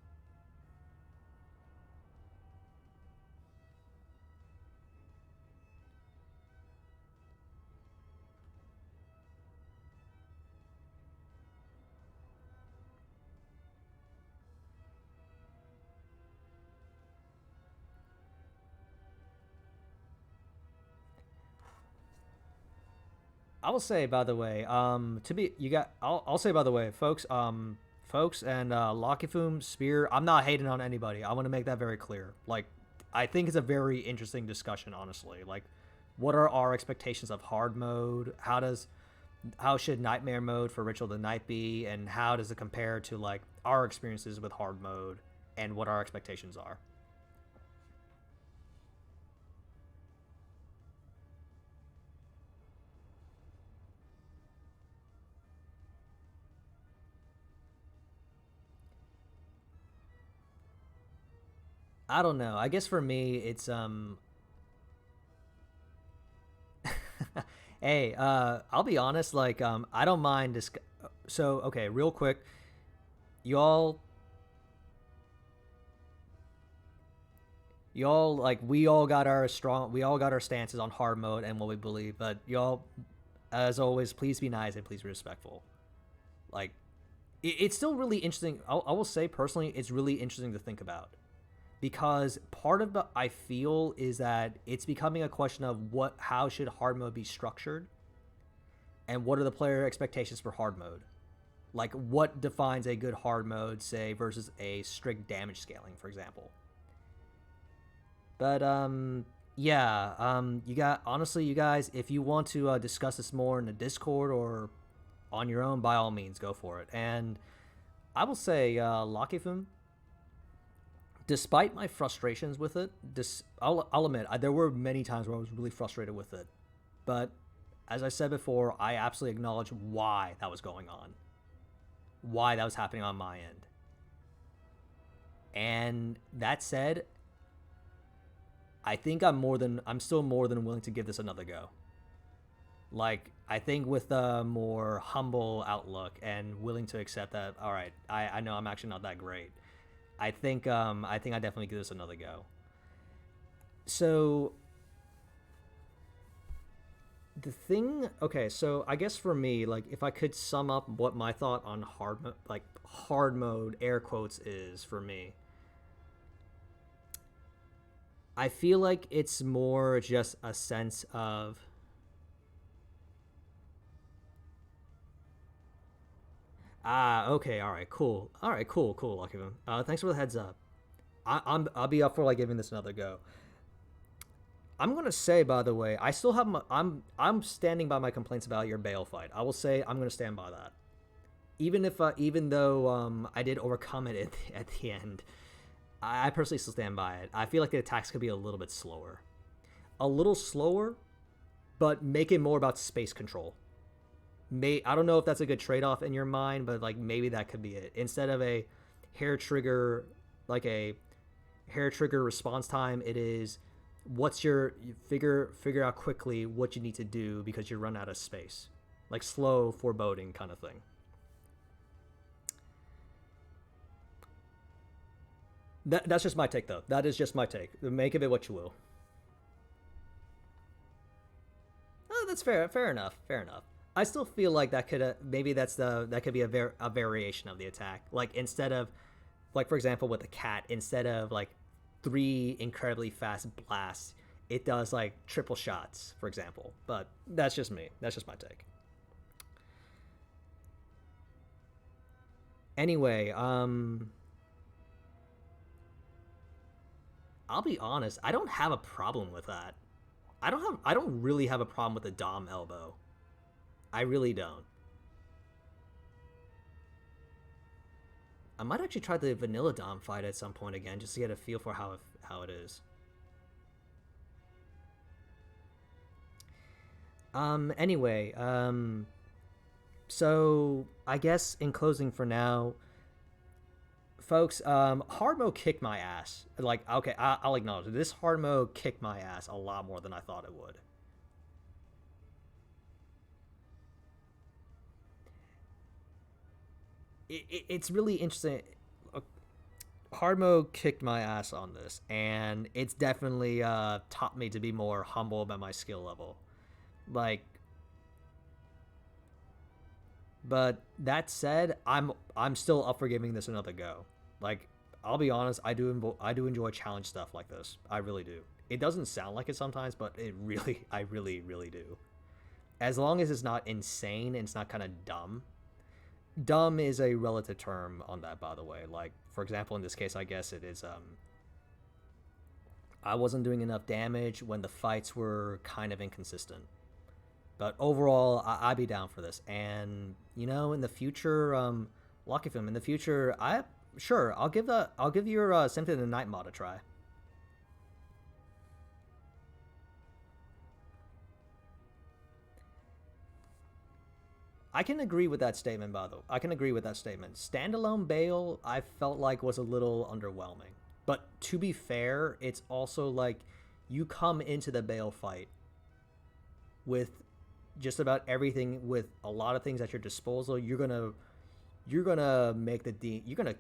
I will say, by the way, to be you got. I'll say, by the way, folks, and Lockifum Spear. I'm not hating on anybody. I want to make that very clear. Like, I think it's a very interesting discussion, honestly. Like, what are our expectations of hard mode? How should nightmare mode for Ritual of the Night be, and how does it compare to like our experiences with hard mode and what our expectations are? I don't know. I guess for me, it's hey, I'll be honest. Like, I don't mind this. So, okay, real quick, y'all. Y'all like we all got our stances on hard mode and what we believe, but y'all, as always, please be nice and please be respectful. Like, it's still really interesting. I will say personally, it's really interesting to think about, because part of the I feel is that it's becoming a question of how should hard mode be structured, and what are the player expectations for hard mode. Like, what defines a good hard mode, say, versus a strict damage scaling, for example. But yeah, you guys, if you want to discuss this more in the Discord or on your own, by all means, go for it. And I will say, Lakifum, despite my frustrations with it, I'll admit there were many times where I was really frustrated with it. But as I said before, I absolutely acknowledge why that was going on, why that was happening on my end. And that said, I think I'm still more than willing to give this another go. Like, I think with a more humble outlook and willing to accept that, all right, I know I'm actually not that great. I think I definitely give this another go. So the thing, okay, so I guess for me, like, if I could sum up what my thought on hard mode air quotes is for me, I feel like it's more just a sense of okay, all right, cool, Lucky Moon. Thanks for the heads up. I'll be up for like giving this another go. I'm gonna say, by the way, I still have I'm standing by my complaints about your Bale fight. I will say I'm gonna stand by that, even though I did overcome it at the end. I personally still stand by it. I feel like the attacks could be a little slower, but make it more about space control. I don't know if that's a good trade-off in your mind, but like maybe that could be it. Instead of a hair trigger response time, it is figure out quickly what you need to do because you run out of space, like slow foreboding kind of thing. That's just my take, though. That is just my take. Make of it what you will. Oh, that's fair. Fair enough. I still feel like that could that could be a variation of the attack. Like, instead of, like, for example, with the cat, instead of like 3 incredibly fast blasts, it does like triple shots, for example. But that's just me. That's just my take. Anyway, I'll be honest, I don't have a problem with that. I don't really have a problem with the Dom elbow. I really don't. I might actually try the vanilla Dom fight at some point again, just to get a feel for how it is. Anyway, so I guess in closing for now, folks, hard mode kicked my ass. Like, okay, I'll acknowledge it. This hard mode kicked my ass a lot more than I thought it would. It's really interesting. Hard mode kicked my ass on this, and it's definitely taught me to be more humble about my skill level. Like, but that said, I'm still up for giving this another go. Like, I'll be honest, I do enjoy challenge stuff like this. I really do. It doesn't sound like it sometimes, but I really do. As long as it's not insane and it's not kind of dumb. Dumb is a relative term on that, by the way. Like, for example, in this case, I guess it is, I wasn't doing enough damage when the fights were kind of inconsistent. But overall, I'd be down for this. And, you know, in the future, Lucky Film, in the future, I'll give your Symphony of the Night mod a try. I can agree with that statement, by the way. I can agree with that statement. Standalone Bale, I felt like was a little underwhelming. But to be fair, it's also like you come into the Bale fight with just about everything, with a lot of things at your disposal. You're gonna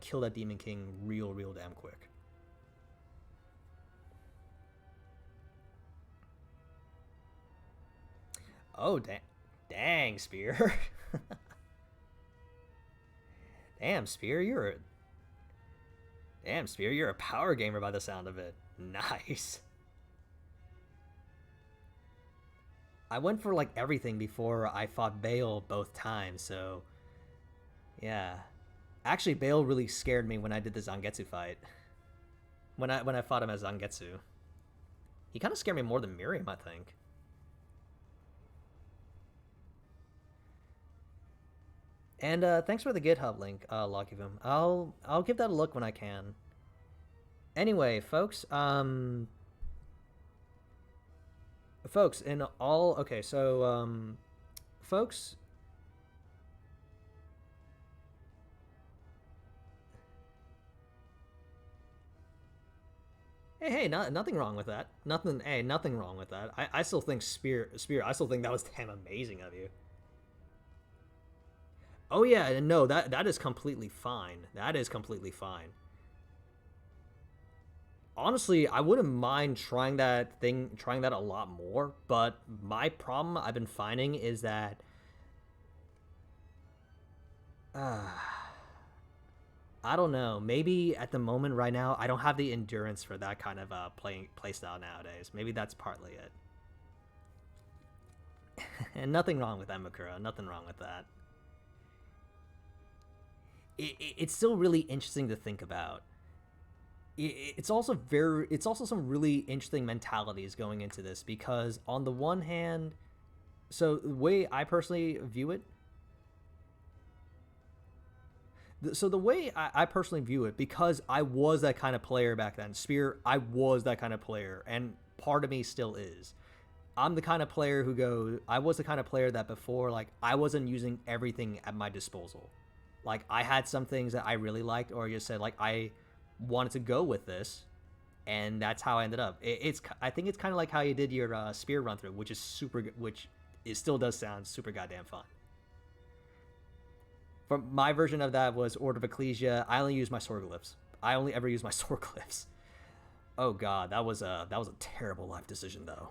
kill that Demon King real damn quick. Oh, dang, Spear. Damn, Spear, you're a power gamer by the sound of it. Nice. I went for like everything before I fought Bale both times, so yeah. Actually, Bale really scared me when I did the Zangetsu fight. When I fought him as Zangetsu. He kind of scared me more than Miriam, I think. And thanks for the GitHub link, Lockivum. I'll give that a look when I can. Anyway, folks, folks, in all, okay, so folks, hey, nothing wrong with that. Nothing wrong with that. I still think Spear, I still think that was damn amazing of you. Oh yeah, no, that is completely fine. That is completely fine. Honestly, I wouldn't mind trying that a lot more, but my problem I've been finding is that I don't know. Maybe at the moment right now, I don't have the endurance for that kind of playstyle nowadays. Maybe that's partly it. And nothing wrong with that, Makura. Nothing wrong with that. It's still really interesting to think about. It's also some really interesting mentalities going into this, because on the one hand, so the way I personally view it, because I was that kind of player back then, Spear, I was that kind of player, and part of me still is. I was the kind of player that before, like, I wasn't using everything at my disposal. Like, I had some things that I really liked, or I just said, like, I wanted to go with this, and that's how I ended up. I think it's kind of like how you did your Spear run through, which is super good, which it still does sound super goddamn fun. From my version of that was Order of Ecclesia. I only use my sword glyphs. I only ever use my sword glyphs. Oh god, that was a terrible life decision though.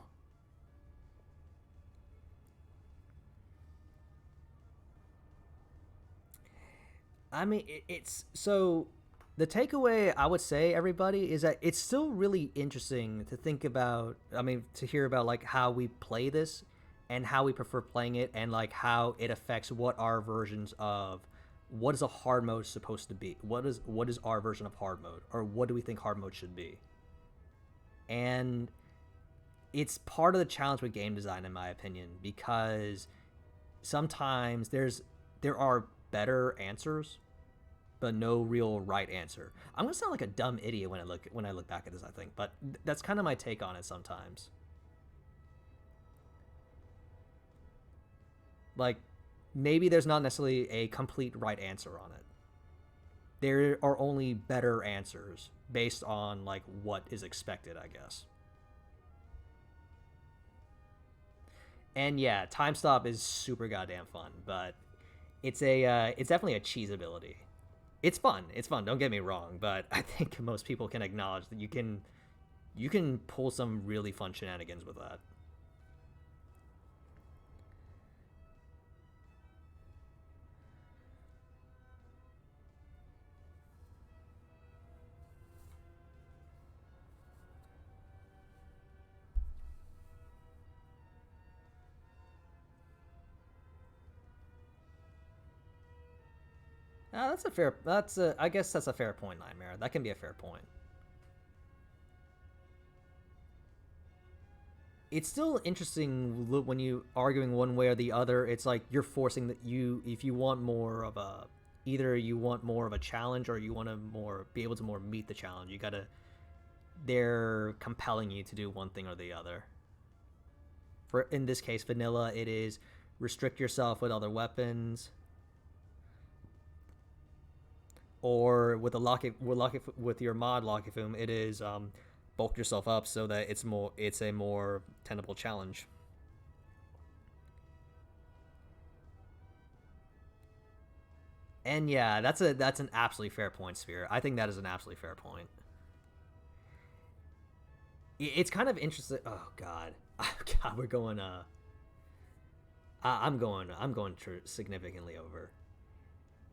I mean, it's so the takeaway I would say, everybody, is that it's still really interesting to think about. I mean, to hear about like how we play this and how we prefer playing it, and like how it affects what our versions of what is a hard mode supposed to be. What is our version of hard mode, or what do we think hard mode should be? And it's part of the challenge with game design, in my opinion, because sometimes there are better answers, but no real right answer. I'm gonna sound like a dumb idiot when I look back at this, I think, but that's kind of my take on it sometimes. Like, maybe there's not necessarily a complete right answer on it. There are only better answers based on like what is expected, I guess. And yeah, time stop is super goddamn fun, but it's definitely a cheese ability. It's fun. It's fun. Don't get me wrong, but I think most people can acknowledge that you can pull some really fun shenanigans with that. That's a fair. I guess that's a fair point, Nightmare. That can be a fair point. It's still interesting when you arguing one way or the other. It's like you're forcing that if you want more of a, either you want more of a challenge or you want to more be able to more meet the challenge. You gotta, they're compelling you to do one thing or the other. For in this case, vanilla, it is restrict yourself with other weapons. Or with with your mod Lockifum, it is bulk yourself up so that it's a more tenable challenge. And yeah, that's an absolutely fair point, Sphere. I think that is an absolutely fair point. It's kind of interesting. Oh god, God, we're going I'm going significantly over.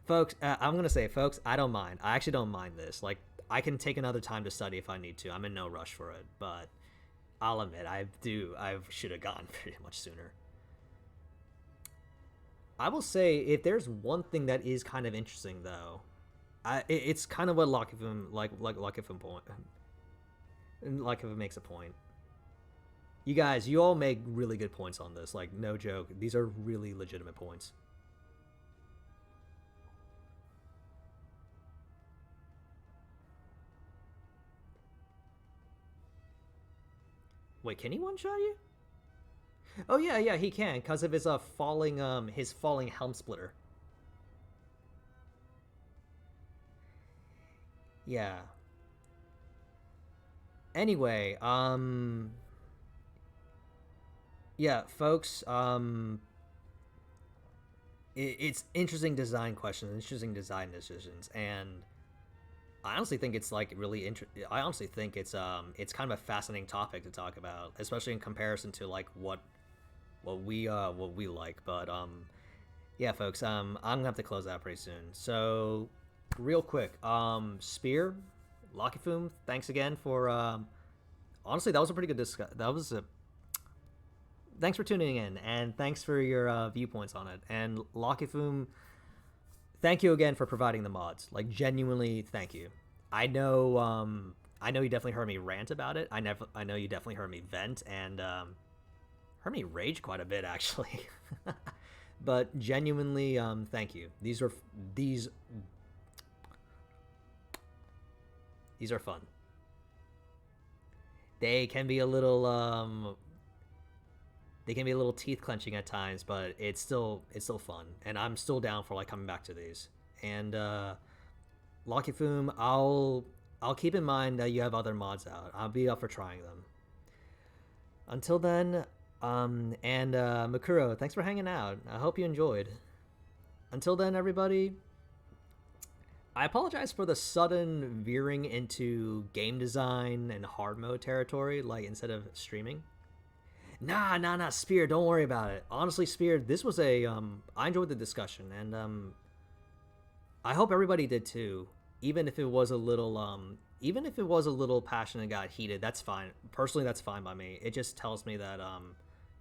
Folks, I'm gonna say, folks, I don't mind. I actually don't mind this. Like, I can take another time to study if I need to. I'm in no rush for it, but I'll admit, I should have gone pretty much sooner. I will say, if there's one thing that is kind of interesting, though, it's kind of what Lockifum point, Lockifum makes a point. You guys, you all make really good points on this. Like, no joke. These are really legitimate points. Wait, can he one-shot you? Oh yeah, he can, because of his falling helm splitter. Yeah. Anyway, yeah, folks, it's interesting design questions, interesting design decisions, and I honestly think it's like really I honestly think it's kind of a fascinating topic to talk about, especially in comparison to like what we like. But yeah, folks, I'm gonna have to close out pretty soon. So real quick, Spear, Lockifum, thanks again for honestly, that was a pretty good thanks for tuning in, and thanks for your viewpoints on it. And Lockifum, thank you again for providing the mods. Like, genuinely, thank you. I know you definitely heard me rant about it. I know you definitely heard me vent and heard me rage quite a bit, actually. But genuinely, thank you. These are fun. They can be a little teeth clenching at times, but it's still fun, and I'm still down for like coming back to these. And Lockifum, I'll keep in mind that you have other mods out. I'll be up for trying them. Until then, and Makuro, thanks for hanging out. I hope you enjoyed. Until then, everybody, I apologize for the sudden veering into game design and hard mode territory, like instead of streaming. Nah, Spear, don't worry about it. Honestly, Spear, this was I enjoyed the discussion, and I hope everybody did too. Even if it was a little passionate and got heated, that's fine. Personally, that's fine by me. It just tells me that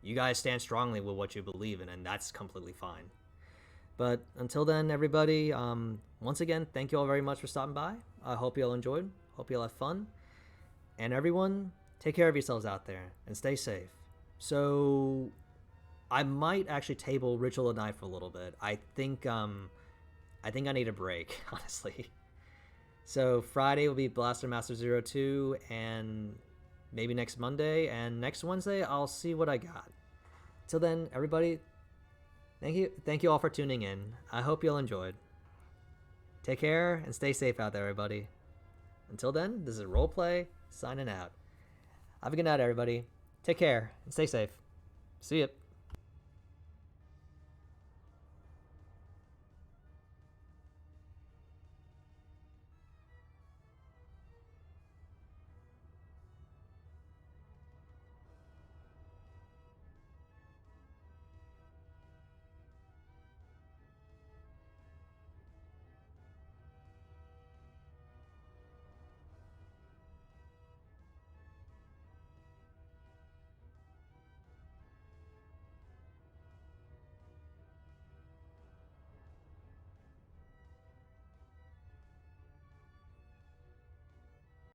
you guys stand strongly with what you believe in, and that's completely fine. But until then, everybody, once again, thank you all very much for stopping by. I hope you all enjoyed. Hope you all have fun. And everyone, take care of yourselves out there and stay safe. So I might actually table Ritual of Night for a little bit. I think I need a break, honestly. So Friday will be Blaster Master 02, and maybe next Monday, and next Wednesday I'll see what I got. Till then, everybody, thank you all for tuning in. I hope you all enjoyed. Take care and stay safe out there, everybody. Until then, this is Roleplay signing out. Have a good night, everybody. Take care and stay safe. See ya.